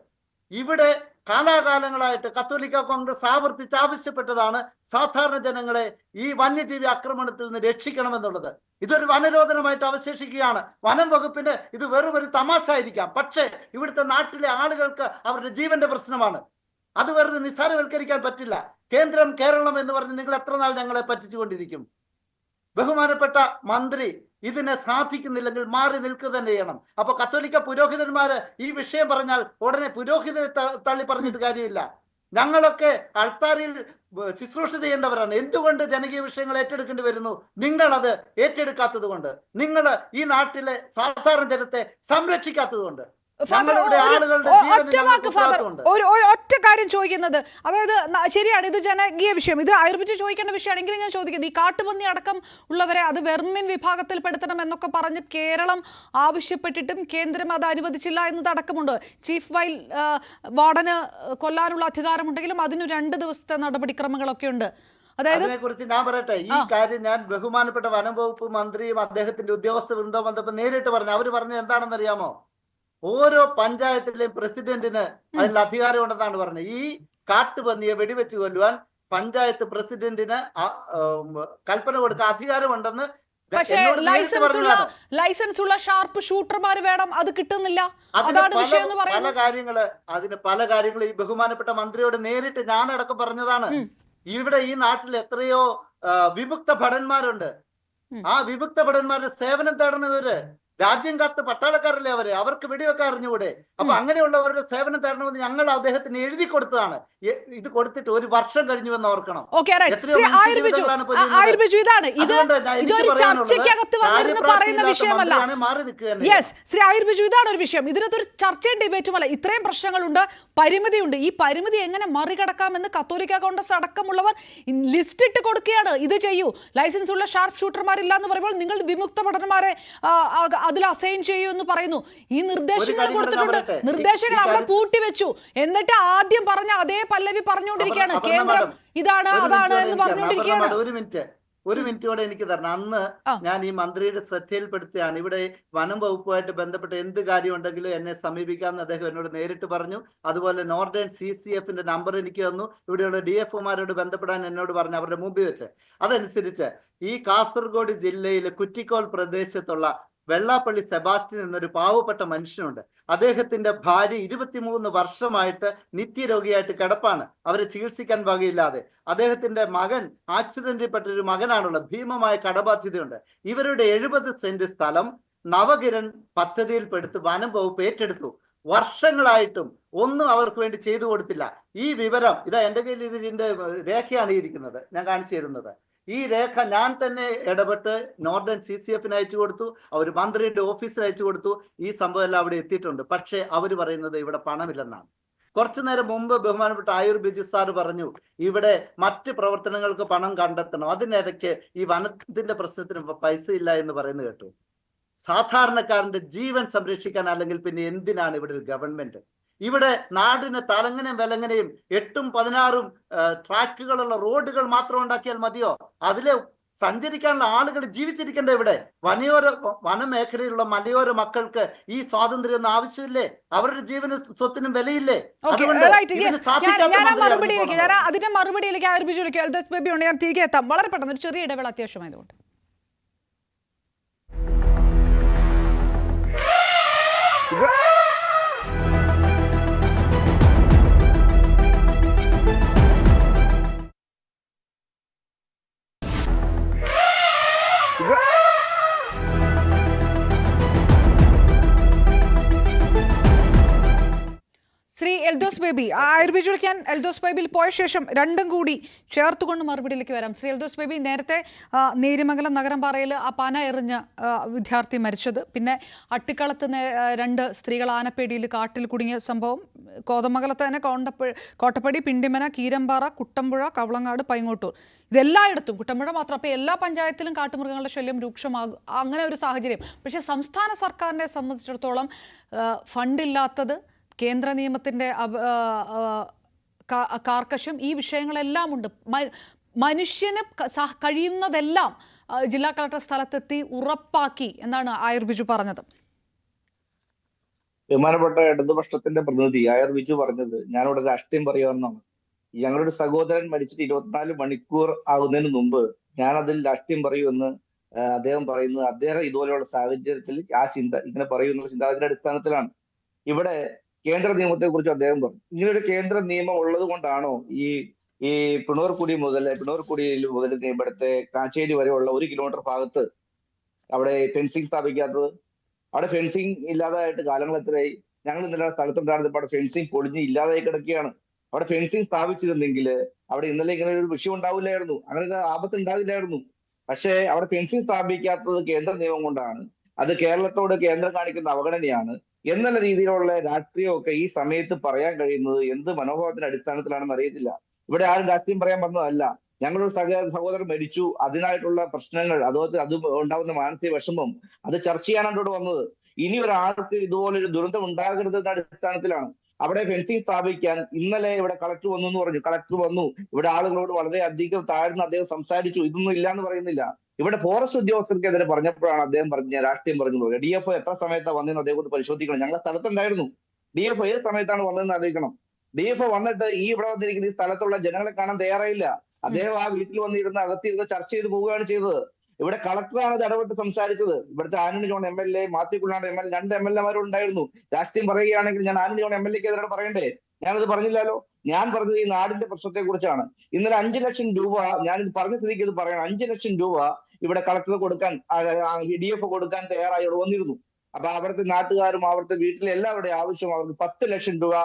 ഇവിടെ കാലാകാലങ്ങളായിട്ട് കത്തോലിക്ക കോൺഗ്രസ് ആവർത്തിച്ച് ആവശ്യപ്പെട്ടതാണ് സാധാരണ ജനങ്ങളെ ഈ വന്യജീവി ആക്രമണത്തിൽ നിന്ന് രക്ഷിക്കണമെന്നുള്ളത്. ഇതൊരു വനരോധനമായിട്ട് അവശേഷിക്കുകയാണ്. വനം വകുപ്പിന് ഇത് വെറും ഒരു തമാശ ആയിരിക്കാം, പക്ഷേ ഇവിടുത്തെ നാട്ടിലെ ആളുകൾക്ക് അവരുടെ ജീവന്റെ പ്രശ്നമാണ്. അത് വെറുതെ നിസ്സാരവൽക്കരിക്കാൻ പറ്റില്ല. കേന്ദ്രം കേരളം എന്ന് പറഞ്ഞ് നിങ്ങൾ എത്ര നാൾ ഞങ്ങളെ പറ്റിച്ചുകൊണ്ടിരിക്കും? ബഹുമാനപ്പെട്ട മന്ത്രി ഇതിനെ സാധിക്കുന്നില്ലെങ്കിൽ മാറി നിൽക്കുക തന്നെ ചെയ്യണം. അപ്പൊ കത്തോലിക്ക പുരോഹിതന്മാര് ഈ വിഷയം പറഞ്ഞാൽ ഉടനെ പുരോഹിതരെ തള്ളി പറഞ്ഞിട്ട് കാര്യമില്ല. ഞങ്ങളൊക്കെ അൾത്താരിയിൽ ശുശ്രൂഷ ചെയ്യേണ്ടവരാണ്. എന്തുകൊണ്ട് ജനകീയ വിഷയങ്ങൾ ഏറ്റെടുക്കേണ്ടി വരുന്നു? നിങ്ങൾ അത് ഏറ്റെടുക്കാത്തത് കൊണ്ട്, നിങ്ങൾ ഈ നാട്ടിലെ സാധാരണ ജനത്തെ സംരക്ഷിക്കാത്തത് കൊണ്ട്. ഒറ്റ കാര്യം ചോദിക്കുന്നത്, അതായത് ശരിയാണ്, ഇത് ജനകീയ വിഷയം, ഇത് ആയുർബിജു ചോദിക്കേണ്ട വിഷയമാണെങ്കിലും ഞാൻ ചോദിക്കുന്നത്, ഈ കാട്ടുപന്നി അടക്കം ഉള്ളവരെ അത് വെർമിൻ വിഭാഗത്തിൽ പെടുത്തണം എന്നൊക്കെ പറഞ്ഞ് കേരളം ആവശ്യപ്പെട്ടിട്ടും കേന്ദ്രം അത് അനുവദിച്ചില്ല എന്നതടക്കമുണ്ട്. ചീഫ് വാർഡന് കൊല്ലാനുള്ള അധികാരമുണ്ടെങ്കിലും അതിന് 2 ദിവസത്തെ നടപടിക്രമങ്ങളൊക്കെ ഉണ്ട്. അതിനെക്കുറിച്ച് ഞാൻ പറയട്ടെ. ഈ കാര്യം ഞാൻ ബഹുമാനപ്പെട്ട വനം വകുപ്പ് മന്ത്രിയും അദ്ദേഹത്തിന്റെ ഉദ്യോഗസ്ഥ വൃന്ദം വന്നപ്പോൾ നേരിട്ട് പറഞ്ഞു. അവര് പറഞ്ഞത് എന്താണെന്ന് അറിയാമോ? ഓരോ പഞ്ചായത്തിലെയും പ്രസിഡന്റിന് അതിനുള്ള അധികാരം ഉണ്ടെന്നാണ് പറഞ്ഞത്. ഈ കാട്ടുപന്നിയെ വെടിവെച്ച് കൊല്ലുവാൻ പഞ്ചായത്ത് പ്രസിഡന്റിന് കൽപ്പന കൊടുക്കാൻ അധികാരമുണ്ടെന്ന്. പക്ഷേ ലൈസൻസ് ഉള്ള ഷാർപ്പ് ഷൂട്ടർമാർ വേണം, അത് കിട്ടുന്നില്ല. പല കാര്യങ്ങൾ ഈ ബഹുമാനപ്പെട്ട മന്ത്രിയോട് നേരിട്ട് ഞാനടക്കം പറഞ്ഞതാണ്. ഇവിടെ ഈ നാട്ടിൽ എത്രയോ വിമുക്ത ഭടന്മാരുണ്ട്. ആ വിമുക്ത ഭടന്മാരുടെ സേവനം തേടണവര് രാജ്യം കാത്ത് പട്ടാളക്കാരല്ലേ അവര്, അവർക്ക് വെടിവെക്കാൻ അറിഞ്ഞുകൂടെ? അപ്പൊ അങ്ങനെയുള്ളവരുടെ സേവനം തരണമെന്ന് ഞങ്ങൾ അദ്ദേഹത്തിന് എഴുതി കൊടുത്തതാണ്. ഇത് കൊടുത്തിട്ട് 1 വർഷം കഴിഞ്ഞുവെന്ന് ഓർക്കണം. ശ്രീ ആയുർബിജു, ഇതാണ് ഒരു വിഷയം. ഇതിനകത്തൊരു ചർച്ചയും ഡിബേറ്റുമല്ല. ഇത്രയും പ്രശ്നങ്ങളുണ്ട്, പരിമിതിയുണ്ട്. ഈ പരിമിതി എങ്ങനെ മറികടക്കാമെന്ന് കത്തോലിക്ക കോൺഗ്രസ് അടക്കമുള്ളവർ ലിസ്റ്റ് ഇട്ട് കൊടുക്കുകയാണ്. ഇത് ചെയ്യൂ, ലൈസൻസ് ഉള്ള ഷാർപ്പ് ഷൂട്ടർമാരില്ല എന്ന് പറയുമ്പോൾ നിങ്ങൾ വിമുക്ത ഭടന്മാരെ അതിൽ അസൈൻ ചെയ്യൂ എന്ന് പറയുന്നു. ഈ നിർദ്ദേശങ്ങൾ കാര്യം കൂടെ കൊടുത്തിട്ടുണ്ട്, ഞാൻ പറയട്ടെ. നിർദ്ദേശങ്ങൾ ഈ അവിടെ കാര്യം- പൂട്ടിവെച്ചു. എന്നിട്ട് ആദ്യം പറഞ്ഞ അതേ പല്ലവി പറഞ്ഞുകൊണ്ടിരിക്കുകയാണ്, കേന്ദ്രം ഇതാണ് അതാണ് എന്ന് പറഞ്ഞുകൊണ്ടിരിക്കുകയാണ്. ഒരു മിനിറ്റോടെ എനിക്ക് തരണം. അന്ന് ഞാൻ ഈ മന്ത്രിയുടെ ശ്രദ്ധയിൽപ്പെടുത്തിയാണ്, ഇവിടെ വനം വകുപ്പുമായിട്ട് ബന്ധപ്പെട്ട എന്ത് കാര്യം ഉണ്ടെങ്കിലും എന്നെ സമീപിക്കാമെന്ന് അദ്ദേഹം എന്നോട് നേരിട്ട് പറഞ്ഞു. അതുപോലെ നോർത്തേൺ CCFന്റെ നമ്പർ എനിക്ക് തന്നു. ഇവിടെയുള്ള DFOമാരോട് ബന്ധപ്പെടാൻ എന്നോട് പറഞ്ഞു, അവരുടെ മുമ്പിൽ വെച്ച്. അതനുസരിച്ച് ഈ കാസർഗോഡ് ജില്ലയിലെ കുറ്റിക്കോൾ പ്രദേശത്തുള്ള വെള്ളാപ്പള്ളി സെബാസ്റ്റ്യൻ എന്നൊരു പാവപ്പെട്ട മനുഷ്യനുണ്ട്. അദ്ദേഹത്തിന്റെ ഭാര്യ 23 വർഷമായിട്ട് നിത്യരോഗിയായിട്ട് കിടപ്പാണ്. അവരെ ചികിത്സിക്കാൻ വകയില്ലാതെ. അദ്ദേഹത്തിന്റെ മകൻ ആക്സിഡന്റിൽപ്പെട്ട ഒരു മകനാണുള്ളത്. ഭീമമായ കടബാധ്യതയുണ്ട്. ഇവരുടെ 70 സെന്റ് സ്ഥലം നവകിരൺ പദ്ധതിയിൽപ്പെടുത്ത് വനം വകുപ്പ് ഏറ്റെടുത്തു. വർഷങ്ങളായിട്ടും ഒന്നും അവർക്ക് വേണ്ടി ചെയ്തു കൊടുത്തില്ല. ഈ വിവരം ഇതാ എൻ്റെ കയ്യിൽ ഇതിന്റെ രേഖയാണ് ഇരിക്കുന്നത്, ഞാൻ കാണിച്ചു തരുന്നത്. ഈ രേഖ ഞാൻ തന്നെ ഇടപെട്ട് നോർത്തേൺ CCFന് അയച്ചു കൊടുത്തു, അവർ മന്ത്രിയുടെ ഓഫീസിൽ അയച്ചു കൊടുത്തു. ഈ സംഭവം എല്ലാം അവിടെ എത്തിയിട്ടുണ്ട്. പക്ഷേ അവർ പറയുന്നത് ഇവിടെ പണമില്ലെന്നാണ്. കുറച്ചു നേരം മുമ്പ് ബഹുമാനപ്പെട്ട ആയൂർ ബിജു സാർ പറഞ്ഞു ഇവിടെ മറ്റ് പ്രവർത്തനങ്ങൾക്ക് പണം കണ്ടെത്തണം. അതിനിടയ്ക്ക് ഈ വനത്തിന്റെ പ്രശ്നത്തിന് പൈസ ഇല്ല എന്ന് പറയുന്നത് കേട്ടു. സാധാരണക്കാരന്റെ ജീവൻ സംരക്ഷിക്കാൻ അല്ലെങ്കിൽ പിന്നെ എന്തിനാണ് ഇവിടെ ഒരു ഗവൺമെന്റ്? ഇവിടെ നാടിന് തലങ്ങനെയും വിലങ്ങനെയും 8ഉം 16ഉം ട്രാക്കുകളുള്ള റോഡുകൾ മാത്രം ഉണ്ടാക്കിയാൽ മതിയോ? അതിലെ സഞ്ചരിക്കാനുള്ള ആളുകൾ ജീവിച്ചിരിക്കണ്ടേ? ഇവിടെ വനമേഖലയിലുള്ള മലയോര മക്കൾക്ക് ഈ സ്വാതന്ത്ര്യം ഒന്നും ആവശ്യമില്ലേ? അവരുടെ ജീവനും സ്വത്തിനും വിലയില്ലേ? അതിന്റെ മറുപടിയിലേക്ക് ആയൂർ ബിജുവിലേക്ക് എൽദോസ് ബേബി ഉണ്ട്, ഞാൻ തിരികെ എത്താം. വളരെ പെട്ടെന്ന് ഒരു ചെറിയ ഇടവേള അത്യാവശ്യമായതുകൊണ്ട്. ശ്രീ എൽദോസ് ബേബി, ആയൂർ ബിജു വിളിക്കാൻ എൽദോസ് ബേബിയിൽ പോയ ശേഷം രണ്ടും കൂടി ചേർത്തുകൊണ്ട് മറുപടിയിലേക്ക് വരാം. ശ്രീ എൽദോസ് ബേബി, നേരത്തെ നേര്യമംഗലം നഗരംപാറയിൽ ആ പന എറിഞ്ഞ വിദ്യാർത്ഥി മരിച്ചത്, പിന്നെ അട്ടിക്കളത്ത് 2 സ്ത്രീകൾ ആനപ്പേടിയിൽ കാട്ടിൽ കുടുങ്ങിയ സംഭവം, കോതമംഗലത്ത് തന്നെ കോട്ടപ്പടി, പിണ്ടിമന, കീരമ്പാറ, കുട്ടമ്പുഴ, കവളങ്ങാട്, പൈങ്ങോട്ടൂർ, ഇതെല്ലായിടത്തും, കുട്ടമ്പുഴ മാത്രം. അപ്പോൾ എല്ലാ പഞ്ചായത്തിലും കാട്ടുമൃഗങ്ങളുടെ ശല്യം രൂക്ഷമാകും, അങ്ങനെ ഒരു സാഹചര്യം. പക്ഷേ സംസ്ഥാന സർക്കാരിനെ സംബന്ധിച്ചിടത്തോളം ഫണ്ടില്ലാത്തത്, കേന്ദ്ര നിയമത്തിൻ്റെ കാർക്കശ്യം, ഈ വിഷയങ്ങളെല്ലാം ഉണ്ട്. മനുഷ്യന് കഴിയുന്നതെല്ലാം ജില്ലാ കളക്ടർ സ്ഥലത്തെത്തി ഉറപ്പാക്കി എന്നാണ് ആയൂർ ബിജു പറഞ്ഞത്. ബഹുമാനപ്പെട്ട ഇടതുപക്ഷത്തിന്റെ പ്രതിനിധി ആയൂർ ബിജു പറഞ്ഞത് ഞാനിവിടെ രാഷ്ട്രീയം പറയാമെന്നാണ്. ഞങ്ങളുടെ സഹോദരൻ മരിച്ചിട്ട് 24 മണിക്കൂർ ആകുന്നതിന് മുമ്പ് ഞാൻ അതിൽ രാഷ്ട്രീയം പറയുമെന്ന് അദ്ദേഹം പറയുന്നത് അദ്ദേഹം ഇതുപോലെയുള്ള സാഹചര്യത്തിൽ ആ ഇങ്ങനെ പറയുന്ന ചിന്താഗതിയുടെ അടിസ്ഥാനത്തിലാണ്. ഇവിടെ കേന്ദ്ര നിയമത്തെ കുറിച്ച് അദ്ദേഹം പറഞ്ഞു. ഇങ്ങനൊരു കേന്ദ്ര നിയമം ഉള്ളത് കൊണ്ടാണോ ഈ പിണൂർക്കുടി മുതൽ ഇവിടുത്തെ കാച്ചേരി വരെയുള്ള 1 കിലോമീറ്റർ ഭാഗത്ത് അവിടെ ഫെൻസിങ് സ്ഥാപിക്കാത്തത്? അവിടെ ഫെൻസിങ് ഇല്ലാതായിട്ട് കാലങ്ങൾ എത്രയായി? ഞങ്ങൾ ഇന്നലെ സ്ഥലത്തുണ്ടായിരുന്നപ്പോൾ അവിടെ ഫെൻസിങ് പൊളിഞ്ഞ് ഇല്ലാതായി കിടക്കുകയാണ്. അവിടെ ഫെൻസിങ് സ്ഥാപിച്ചിരുന്നെങ്കിൽ അവിടെ ഇന്നലെ ഇങ്ങനെ ഒരു വിഷയം ഉണ്ടാവില്ലായിരുന്നു, അങ്ങനെ ഒരു ആപത്ത് ഉണ്ടാവില്ലായിരുന്നു. പക്ഷേ അവിടെ ഫെൻസിങ് സ്ഥാപിക്കാത്തത് കേന്ദ്ര നിയമം കൊണ്ടാണ്. അത് കേരളത്തോട് കേന്ദ്രം കാണിക്കുന്ന അവഗണനയാണ് എന്നുള്ള രീതിയിലുള്ള രാഷ്ട്രീയമൊക്കെ ഈ സമയത്ത് പറയാൻ കഴിയുന്നത് എന്ത് മനോഭാവത്തിന്റെ അടിസ്ഥാനത്തിലാണെന്ന് അറിയത്തില്ല. ഇവിടെ ആരും രാഷ്ട്രീയം പറയാൻ പറഞ്ഞതല്ല. ഞങ്ങളൊരു സഹോദരൻ മരിച്ചു, അതിനായിട്ടുള്ള പ്രശ്നങ്ങൾ, അത് ഉണ്ടാകുന്ന മാനസിക വിഷമം, അത് ചർച്ച ചെയ്യാനാണ് ഇവിടെ വന്നത്. ഇനി ഒരാൾക്ക് ഇതുപോലൊരു ദുരന്തം ഉണ്ടാകരുതെന്ന അടിസ്ഥാനത്തിലാണ് അവിടെ ഫെൻസിങ് സ്ഥാപിക്കാൻ ഇന്നലെ ഇവിടെ കളക്ടർ വന്നു എന്ന് പറഞ്ഞു. കളക്ടർ വന്നു, ഇവിടെ ആളുകളോട് വളരെ അധികം താഴ്ന്ന് അദ്ദേഹം സംസാരിച്ചു. ഇതൊന്നും ഇല്ലാന്ന് പറയുന്നില്ല. ഇവിടെ ഫോറസ്റ്റ് ഉദ്യോഗസ്ഥർക്കെതിരെ പറഞ്ഞപ്പോഴാണ് അദ്ദേഹം രാഷ്ട്രീയം പറഞ്ഞു പോയത്. DFO എത്ര സമയത്താണ് വന്നതെന്ന് അദ്ദേഹം കൊണ്ട് പരിശോധിക്കണം. ഞങ്ങളുടെ സ്ഥലത്തുണ്ടായിരുന്നു. DFO ഏത് സമയത്താണ് വന്നതെന്ന് അറിയിക്കണം. DFO വന്നിട്ട് ഇവിടെ വന്നിരിക്കുന്ന ഈ സ്ഥലത്തുള്ള ജനങ്ങളെ കാണാൻ തയ്യാറായില്ല. അദ്ദേഹം ആ വീട്ടിൽ വന്നിരുന്ന് അകത്തിരുന്ന് ചർച്ച ചെയ്ത് പോവുകയാണ് ചെയ്തത്. ഇവിടെ കളക്ടറാണ് അത് ഇടപെട്ട് സംസാരിച്ചത്. ഇവിടുത്തെ ആന്റണി ജോൺ MLA, മാത്യു കുഞ്ഞാട് MLA, 2 MLA ഉണ്ടായിരുന്നു. രാഷ്ട്രീയം പറയുകയാണെങ്കിൽ ഞാൻ ആന്റണി ജോൺ MLAക്ക് എതിരെ പറയണ്ടേ? ഞാനത് പറഞ്ഞില്ലല്ലോ. ഞാൻ പറഞ്ഞത് ഈ നാടിന്റെ പ്രശ്നത്തെ കുറിച്ചാണ്. ഇന്നലെ 5 ലക്ഷം രൂപ, ഞാനിത് പറഞ്ഞ സ്ഥിതിക്ക് ഇത് പറയണം, 5 ലക്ഷം രൂപ ഇവിടെ കളക്ടർ കൊടുക്കാൻ, DFO കൊടുക്കാൻ തയ്യാറായി ഇവിടെ വന്നിരുന്നു. അപ്പൊ അവിടുത്തെ നാട്ടുകാരും അവിടുത്തെ വീട്ടിലെ എല്ലാവരുടെയും ആവശ്യം അവർക്ക് 10 ലക്ഷം രൂപ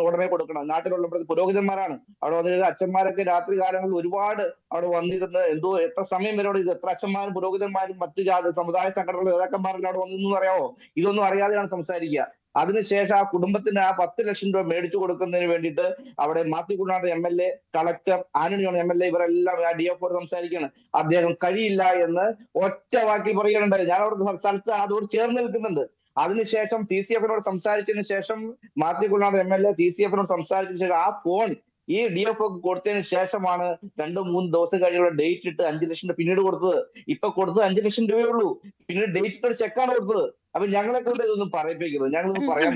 ഉടനെ കൊടുക്കണം. നാട്ടിലുള്ള പുരോഹിതന്മാരാണ് അവിടെ വന്നിരുന്നത്. അച്ഛന്മാരൊക്കെ രാത്രി കാലങ്ങളിൽ ഒരുപാട് അവിടെ വന്നിരുന്ന് എത്ര സമയം വരെ ഇത് എത്ര അച്ഛന്മാരും പുരോഹിതന്മാരും മറ്റു സമുദായ സംഘടനകളും നേതാക്കന്മാരും അവിടെ വന്നു അറിയാവോ? ഇതൊന്നും അറിയാതെയാണ് സംസാരിക്കുക. അതിനുശേഷം ആ കുടുംബത്തിന് ആ 10 ലക്ഷം രൂപ മേടിച്ചു കൊടുക്കുന്നതിന് വേണ്ടിയിട്ട് അവിടെ മാത്യു കുഞ്ഞാട് MLA, കളക്ടർ, ആന്റണി MLA ഇവരെല്ലാം ആ DFO സംസാരിക്കുകയാണ്. അദ്ദേഹം കഴിയില്ല എന്ന് ഒറ്റ വാക്കിൽ പറയുകയുണ്ടായി. ഞാൻ അവിടെ സ്ഥലത്ത് അതോട് ചേർന്ന് നിൽക്കുന്നുണ്ട്. അതിനുശേഷം CCFനോട് സംസാരിച്ചതിന് ശേഷം മാത്യു കുഞ്ഞാട് MLA CCFനോട് സംസാരിച്ചതിന് ശേഷം ആ ഫോൺ ഈ DFO കൊടുത്തതിന് ശേഷമാണ് 2-3 ദിവസം കഴിഞ്ഞുള്ള ഡേറ്റ് ഇട്ട് 5 ലക്ഷം രൂപ പിന്നീട് കൊടുത്തത്. ഇപ്പൊ കൊടുത്തത് 5 ലക്ഷം രൂപയേ ഉള്ളൂ. പിന്നീട് ഡേറ്റ് ഇട്ട ചെക്കാണ് കൊടുത്തത്. അപ്പൊ ഞങ്ങളെ കൊണ്ട് ഇതൊന്നും പറയിപ്പിക്കുന്നത്. ഞങ്ങൾ പറയാൻ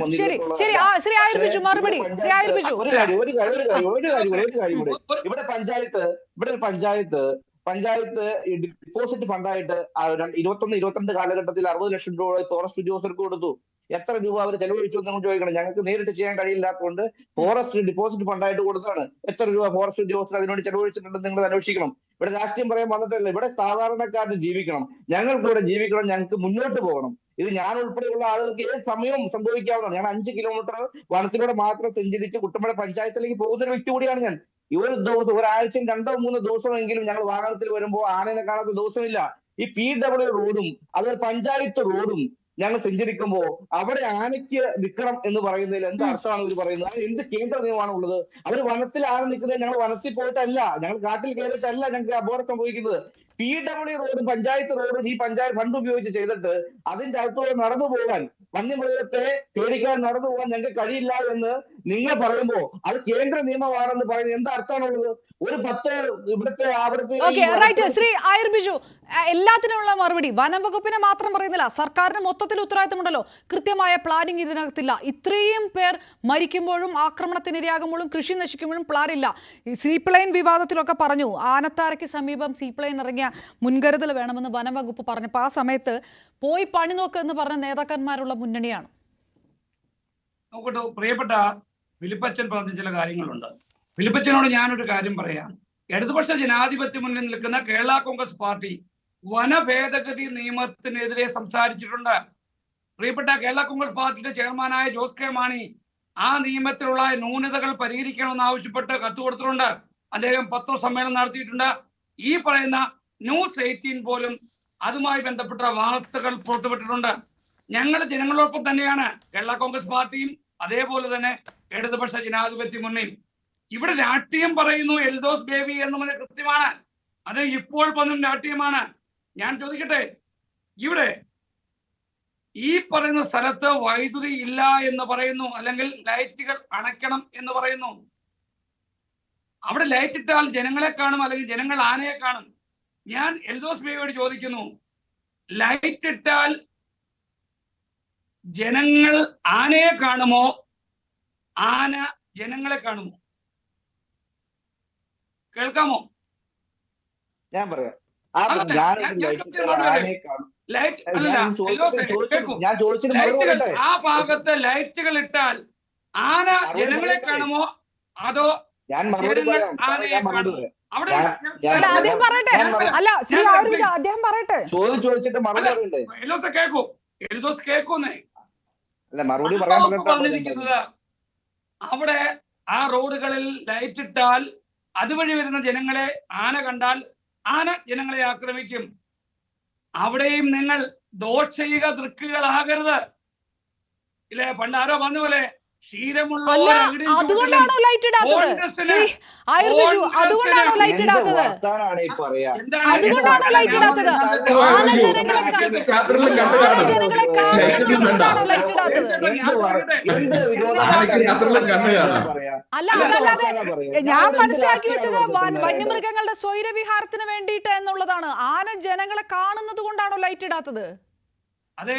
ഇവിടെ പഞ്ചായത്ത് ഡിപ്പോസിറ്റ് ഫണ്ടായിട്ട് 21-22 കാലഘട്ടത്തിൽ 60 ലക്ഷം രൂപ ഫോറസ്റ്റ് ഉദ്യോഗസ്ഥർക്ക് കൊടുത്തു. എത്ര രൂപ അവർ ചെലവഴിച്ചു എന്ന് നമ്മൾ ചോദിക്കണം. ഞങ്ങൾക്ക് നേരിട്ട് ചെയ്യാൻ കഴിയില്ലാത്തതുകൊണ്ട് ഫോറസ്റ്റ് ഡിപ്പോസിറ്റ് ഫണ്ടായിട്ട് കൊടുത്തതാണ്. എത്ര രൂപ ഫോറസ്റ്റ് ഉദ്യോഗസ്ഥർ അതിനുവേണ്ടി ചെലവഴിച്ചിട്ടുണ്ടെന്ന് നിങ്ങൾ അന്വേഷിക്കണം. ഇവിടെ രാഷ്ട്രീയം പറയാൻ വന്നിട്ടില്ല. ഇവിടെ സാധാരണക്കാരന് ജീവിക്കണം, ഞങ്ങൾക്ക് ഇവിടെ ജീവിക്കണം, ഞങ്ങൾക്ക് മുന്നോട്ട് പോകണം. ഇത് ഞാൻ ഉൾപ്പെടെയുള്ള ആളുകൾക്ക് ഏത് സമയവും സംഭവിക്കാവുന്നതാണ്. ഞാൻ 5 കിലോമീറ്റർ വനത്തിലൂടെ മാത്രം സഞ്ചരിച്ച് കുട്ടമ്പഴ പഞ്ചായത്തിലേക്ക് പോകുന്ന ഒരു വ്യക്തി കൂടിയാണ് ഞാൻ. ഈ ഒരു ദിവസം ഒരാഴ്ചയും 2-3 ദിവസമെങ്കിലും ഞങ്ങൾ വാഹനത്തിൽ വരുമ്പോൾ ആനയെ കാണാത്ത ദിവസമില്ല. ഈ PW റോഡും അതുപോലെ പഞ്ചായത്ത് റോഡും ഞങ്ങൾ സഞ്ചരിക്കുമ്പോ അവിടെ ആനയ്ക്ക് നിൽക്കണം എന്ന് പറയുന്നതിൽ എന്ത് അർത്ഥമാണ് ഇവർ പറയുന്നത്? അത് എന്ത് കേന്ദ്ര നിയമമാണ് ഉള്ളത്? അവർ വനത്തിൽ ആന നിൽക്കുന്നത് ഞങ്ങൾ വനത്തിൽ പോയിട്ടല്ല, ഞങ്ങൾ കാട്ടിൽ കയറിയിട്ടല്ല ഞങ്ങൾക്ക് അപകടം സംഭവിക്കുന്നത്. PW റോഡും പഞ്ചായത്ത് റോഡും ഈ പഞ്ചായത്ത് ഫണ്ട് ഉപയോഗിച്ച് ചെയ്തിട്ട് അതിന്റെ അകത്തൂടെ നടന്നു പോകാൻ, വന്യമൃഗത്തെ പേടിക്കാൻ നടന്നു പോകാൻ ഞങ്ങൾക്ക് കഴിയില്ല എന്ന് നിങ്ങൾ പറയുമ്പോ അത് കേന്ദ്ര നിയമമാണെന്ന് പറയുന്നത് എന്താ അർത്ഥമാണുള്ളത്? ഒരു 10 ഇവിടുത്തെ അവിടുത്തെ ശ്രീ ആയുർ ബിജു, എല്ലാത്തിനുമുള്ള മറുപടി വനം വകുപ്പിനെ മാത്രം പറയുന്നില്ല, സർക്കാരിന് മൊത്തത്തിൽ ഉത്തരവാദിത്തമുണ്ടല്ലോ. കൃത്യമായ പ്ലാനിങ് ഇതിനകത്തില്ല. ഇത്രയും പേർ മരിക്കുമ്പോഴും ആക്രമണത്തിനിരയാകുമ്പോഴും കൃഷി നശിക്കുമ്പോഴും പ്ലാനില്ല. ഈ സീപ്ലെയിൻ വിവാദത്തിലൊക്കെ പറഞ്ഞു ആനത്താരയ്ക്ക് സമീപം സീപ്ലെയിൻ ഇറങ്ങിയ മുൻകരുതൽ വേണമെന്ന് വനം വകുപ്പ് പറഞ്ഞപ്പോൾ ആ സമയത്ത് പോയി പണി നോക്ക് എന്ന് പറഞ്ഞ നേതാക്കന്മാരുള്ള മുന്നണിയാണ്. നോക്കട്ടെ, പ്രിയപ്പെട്ട ഫിലിപ്പച്ചൻ പറഞ്ഞ ചില കാര്യങ്ങളുണ്ട്. ഫിലിപ്പച്ചനോട് ഞാനൊരു കാര്യം പറയാം. ഇടതുപക്ഷ ജനാധിപത്യ മുന്നിൽ നിൽക്കുന്ന കേരള കോൺഗ്രസ് പാർട്ടി വനഭേദഗതി നിയമത്തിനെതിരെ സംസാരിച്ചിട്ടുണ്ട്. പ്രിയപ്പെട്ട കേരള കോൺഗ്രസ് പാർട്ടിയുടെ ചെയർമാനായ ജോസ് കെ മാണി ആ നിയമത്തിലുള്ള ന്യൂനതകൾ പരിഹരിക്കണമെന്ന് ആവശ്യപ്പെട്ട് കത്ത് കൊടുത്തിട്ടുണ്ട്. അദ്ദേഹം പത്രസമ്മേളനം നടത്തിയിട്ടുണ്ട്. ഈ പറയുന്ന ന്യൂസ് 18 പോലും അതുമായി ബന്ധപ്പെട്ട വാർത്തകൾ പുറത്തുവിട്ടിട്ടുണ്ട്. ഞങ്ങൾ ജനങ്ങളോടൊപ്പം തന്നെയാണ്, കേരള കോൺഗ്രസ് പാർട്ടിയും അതേപോലെ തന്നെ ഇടതുപക്ഷ ജനാധിപത്യ മുന്നണിയും. ഇവിടെ രാഷ്ട്രീയം പറയുന്നു എൽദോസ് ബേബി എന്ന് പറഞ്ഞ കൃത്യമാണ്. അത് ഇപ്പോൾ പറഞ്ഞ രാഷ്ട്രീയമാണ്. ഞാൻ ചോദിക്കട്ടെ, ഇവിടെ ഈ പറയുന്ന സ്ഥലത്ത് വൈദ്യുതി ഇല്ല എന്ന് പറയുന്നു, അല്ലെങ്കിൽ ലൈറ്റുകൾ അണയ്ക്കണം എന്ന് പറയുന്നു. അവിടെ ലൈറ്റ് ഇട്ടാൽ ജനങ്ങളെ കാണും, അല്ലെങ്കിൽ ജനങ്ങൾ ആനയെ കാണും. ഞാൻ എൽദോസ് ബേബിയോട് ചോദിക്കുന്നു, ലൈറ്റ് ഇട്ടാൽ ജനങ്ങൾ ആനയെ കാണുമോ, ആന ജനങ്ങളെ കാണുമോ? കേൾക്കാമോ? ഞാൻ പറയാം. ആ ഭാഗത്ത് ലൈറ്റുകൾ ഇട്ടാൽ ആന ജനങ്ങളെ കാണുമോ അതോ ആനയെ കാണുമോ? അവിടെ കേൾക്കൂ, എൽദോസ് കേൾക്കുന്നേ. പറഞ്ഞിരിക്കുന്നത് അവിടെ ആ റോഡുകളിൽ ലൈറ്റ് ഇട്ടാൽ അതുവഴി വരുന്ന ജനങ്ങളെ ആന കണ്ടാൽ ആന ജനങ്ങളെ ആക്രമിക്കും. അവിടെയും നിങ്ങൾ ദോഷൈക ദൃക്കുകളാകരുത്. ഇല്ലേ, പണ്ട് ആരോ പറഞ്ഞ പോലെ ക്ഷീരമുള്ള അതുകൊണ്ടാണോ ലൈറ്റ് ഇടാത്തത്? അതുകൊണ്ടാണോ ലൈറ്റ് ഇടാത്തത്? അതുകൊണ്ടാണോ ലൈറ്റ് ഇടാത്തത്? ആന ജനങ്ങളെ കാണുന്നതുകൊണ്ടാണോ ലൈറ്റ് ഇടാത്തത്? അല്ല, അതല്ലാതെ ഞാൻ മനസ്സിലാക്കി വെച്ചത് വന്യമൃഗങ്ങളുടെ സ്വൈരവിഹാരത്തിന് വേണ്ടിയിട്ട് എന്നുള്ളതാണ്. ആന ജനങ്ങളെ കാണുന്നത് കൊണ്ടാണോ ലൈറ്റ് ഇടാത്തത്? അതെ,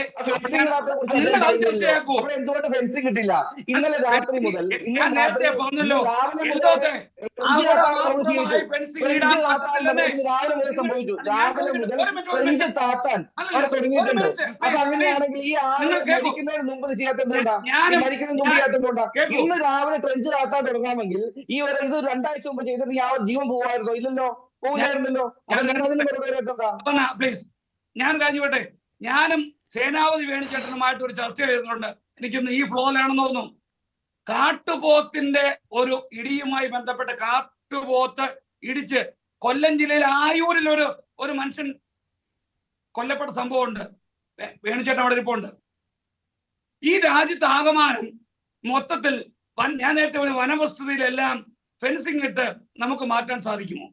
എന്തുകൊണ്ട് ഫെൻസിങ് കിട്ടില്ല? ഇന്നലെ രാത്രി മുതൽ നേരത്തെ പറഞ്ഞല്ലോ, രാവിലെ മുതൽ സംഭവിച്ചു. രാവിലെ മുതൽ ഫ്രഞ്ച് താത്താൻ അവിടെ തുടങ്ങിയിട്ടുണ്ട്. അത് അങ്ങനെയാണെങ്കിൽ ഈ ആള് മരിക്കുന്നതിന് മുമ്പ് ചെയ്യാത്തതുകൊണ്ടാ, മരിക്കുന്നതിന് മുമ്പ് ചെയ്യാത്തതുകൊണ്ടാ. ഇന്ന് രാവിലെ ഫ്രഞ്ച് താത്താൻ തുടങ്ങാമെങ്കിൽ ഈ ഒരു ഇത് 2 ആഴ്ച മുമ്പ് ചെയ്തിട്ട് ആ ജീവൻ പോവായിരുന്നോ? ഇല്ലല്ലോ, പോവില്ലായിരുന്നല്ലോ. പ്ലീസ്, ഞാൻ കഴിഞ്ഞോട്ടെ. ഞാനും സേനാപതി വേണിച്ചേട്ടനുമായിട്ട് ഒരു ചർച്ച ചെയ്തിട്ടുണ്ട്. എനിക്കൊന്ന് ഈ ഫ്ലോയിലാണെന്ന് തോന്നുന്നു. കാട്ടുപോത്തിന്റെ ഒരു ഇടിയുമായി ബന്ധപ്പെട്ട് കാട്ടുപോത്ത് ഇടിച്ച് കൊല്ലം ജില്ലയിൽ ആയൂരിൽ ഒരു മനുഷ്യൻ കൊല്ലപ്പെട്ട സംഭവമുണ്ട്. വേണിച്ചേട്ടൻ അവിടെ ഇരിപ്പുണ്ട്. ഈ രാജ്യത്ത് ആകമാനം മൊത്തത്തിൽ ഞാൻ നേരത്തെ പറഞ്ഞ വനവസ്തുതയിലെല്ലാം ഫെൻസിങ് ഇട്ട് നമുക്ക് മാറ്റാൻ സാധിക്കുമോ?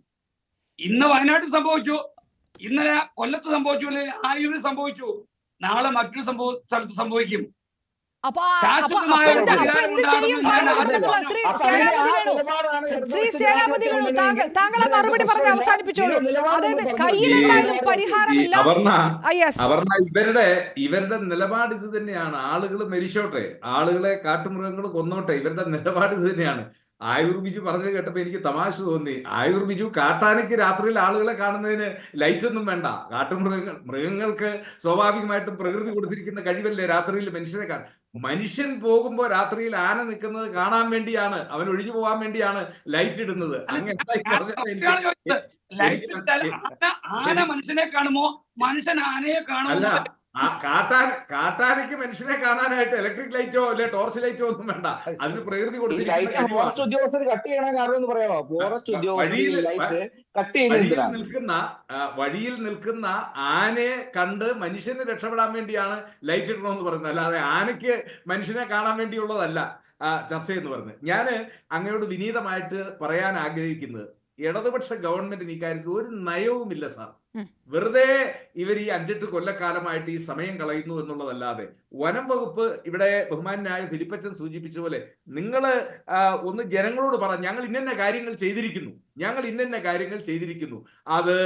ഇന്ന് വയനാട്ടിൽ സംഭവിച്ചു, ഇന്നലെ കൊല്ലത്ത് സംഭവിച്ചു, അല്ലെങ്കിൽ ആയൂരിൽ സംഭവിച്ചു, നാളെ മറ്റൊരു സ്ഥലത്ത് സംഭവിക്കും. താങ്കളെ മറുപടി പറഞ്ഞ് അവസാനിപ്പിച്ചോളൂ. അതായത് കയ്യിലെന്തായാലും പരിഹാരമില്ല. ഇവരുടെ നിലപാട് ഇത് തന്നെയാണ്. ആളുകൾ മരിച്ചോട്ടെ, ആളുകളെ കാട്ടുമൃഗങ്ങൾ കൊന്നോട്ടെ, ഇവരുടെ നിലപാട് ഇത് തന്നെയാണ്. ആയൂർ ബിജു പറഞ്ഞത് കേട്ടപ്പോ എനിക്ക് തമാശ തോന്നി. ആയൂർ ബിജു കാട്ടാനയ്ക്ക് രാത്രിയിൽ ആളുകളെ കാണുന്നതിന് ലൈറ്റ് ഒന്നും വേണ്ട. മൃഗങ്ങൾക്ക് സ്വാഭാവികമായിട്ടും പ്രകൃതി കൊടുത്തിരിക്കുന്ന കഴിവല്ലേ രാത്രിയിൽ മനുഷ്യരെ കാണാൻ. മനുഷ്യൻ പോകുമ്പോ രാത്രിയിൽ ആന നിൽക്കുന്നത് കാണാൻ വേണ്ടിയാണ്, അവൻ ഒഴിഞ്ഞു പോകാൻ വേണ്ടിയാണ് ലൈറ്റ് ഇടുന്നത്. ആന മനുഷ്യനെ കാണുമോ, മനുഷ്യൻ ആനയെ കാണുമോ? കാട്ടാനയ്ക്ക് മനുഷ്യനെ കാണാനായിട്ട് ഇലക്ട്രിക് ലൈറ്റോ അല്ലെ ടോർച്ച് ലൈറ്റോ ഒന്നും വേണ്ട. അതിന് പ്രകൃതി വഴിയിൽ നിൽക്കുന്ന ആനയെ കണ്ട് മനുഷ്യന് രക്ഷപ്പെടാൻ വേണ്ടിയാണ് ലൈറ്റ് ഇടണമെന്ന് പറയുന്നത്. അല്ലാതെ ആനയ്ക്ക് മനുഷ്യനെ കാണാൻ വേണ്ടിയുള്ളതല്ല ചർച്ച എന്ന് പറയുന്നത്. ഞാൻ അങ്ങയോട് വിനീതമായിട്ട് പറയാൻ ആഗ്രഹിക്കുന്നത്, ഇടതുപക്ഷ ഗവൺമെന്റിന് ഇക്കാര്യത്തിൽ ഒരു നയവുമില്ല സാർ. വെറുതെ ഇവർ ഈ 5-8 കൊല്ലക്കാലമായിട്ട് ഈ സമയം കളയുന്നു എന്നുള്ളതല്ലാതെ, വനം വകുപ്പ് ഇവിടെ ബഹുമാനായ ഫിലിപ്പച്ചൻ സൂചിപ്പിച്ച പോലെ നിങ്ങൾ ഒന്ന് ജനങ്ങളോട് പറ, ഞങ്ങൾ ഇന്ന കാര്യങ്ങൾ ചെയ്തിരിക്കുന്നു. അത്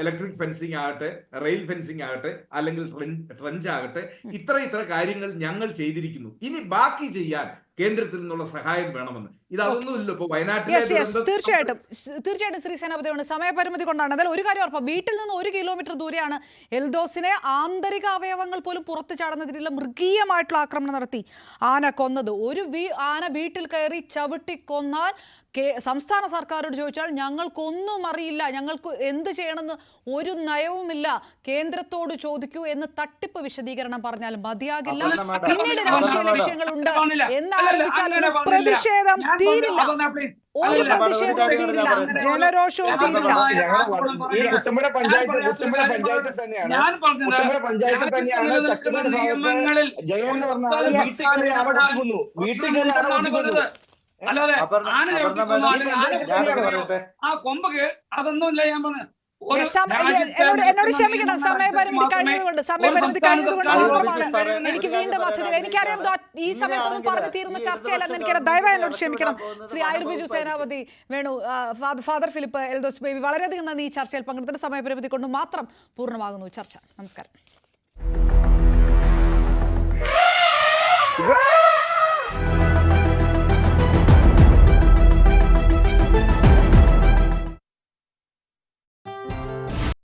ഇലക്ട്രിക് ഫെൻസിങ് ആകട്ടെ, റെയിൽ ഫെൻസിങ് ആകട്ടെ, അല്ലെങ്കിൽ ട്രെഞ്ച് ആകട്ടെ, ഇത്ര കാര്യങ്ങൾ ഞങ്ങൾ ചെയ്തിരിക്കുന്നു. ഇനി ബാക്കി ചെയ്യാൻ കേന്ദ്രത്തിൽ നിന്നുള്ള സഹായം വേണമെന്ന്. ഇതൊന്നുമില്ല. ഇപ്പൊ വയനാട്ടിൽ തീർച്ചയായിട്ടും ശ്രീ സേനാപതിയോട് സമയപരിമിതി കൊണ്ടാണ്. അതിൽ ഒരു കാര്യം ഉറപ്പാണ്, വീട്ടിൽ നിന്ന് 1 കിലോമീറ്റർ ദൂരെയാണ് എൽദോസിനെ ആന്തരിക അവയവങ്ങൾ പോലും പുറത്തു ചാടുന്ന രീതിയിലുള്ള മൃഗീയമായിട്ടുള്ള ആക്രമണം നടത്തി ആന കൊന്നത്. ആന വീട്ടിൽ കയറി ചവിട്ടി കൊന്നാൽ സംസ്ഥാന സർക്കാരോട് ചോദിച്ചാൽ ഞങ്ങൾക്കൊന്നും അറിയില്ല, ഞങ്ങൾക്ക് എന്ത് ചെയ്യണമെന്ന് ഒരു നയവുമില്ല, കേന്ദ്രത്തോട് ചോദിക്കൂ എന്ന് തട്ടിപ്പ് വിശദീകരണം പറഞ്ഞാലും മതിയാകില്ല. പിന്നീട് രാഷ്ട്രീയ ലക്ഷ്യങ്ങളുണ്ട് എന്നാലോചിച്ചാൽ പ്രതിഷേധം തീരില്ല, ഒരു പ്രതിഷേധവും തീരില്ല, ജനരോഷവും തീരില്ല. അല്ലാതെ ആന ആ കൊമ്പ് അതൊന്നുമില്ല. ഞാൻ പറഞ്ഞു എന്നോട് ക്ഷമിക്കണം, സമയപരിമിതി കഴിഞ്ഞതുകൊണ്ട് മാത്രമാണ് എനിക്ക് വീണ്ടും അതിഥികൾ, എനിക്കറിയാം ഈ സമയത്തൊന്നും പറഞ്ഞു തീരുന്ന ചർച്ചയല്ലെന്ന് എനിക്കറിയാം. ദയവായി എന്നോട് ക്ഷമിക്കണം. ശ്രീ ആയൂർ ബിജു സേനാപതി, വേണു, ഫാദർ ഫിലിപ്പ്, എൽദോസ് ബേബി, വളരെയധികം നന്ദി. ഈ ചർച്ചയിൽ പങ്കെടുത്തിട്ട് സമയപരിമിതി കൊണ്ട് മാത്രം പൂർണ്ണമാകുന്നു ചർച്ച. നമസ്കാരം.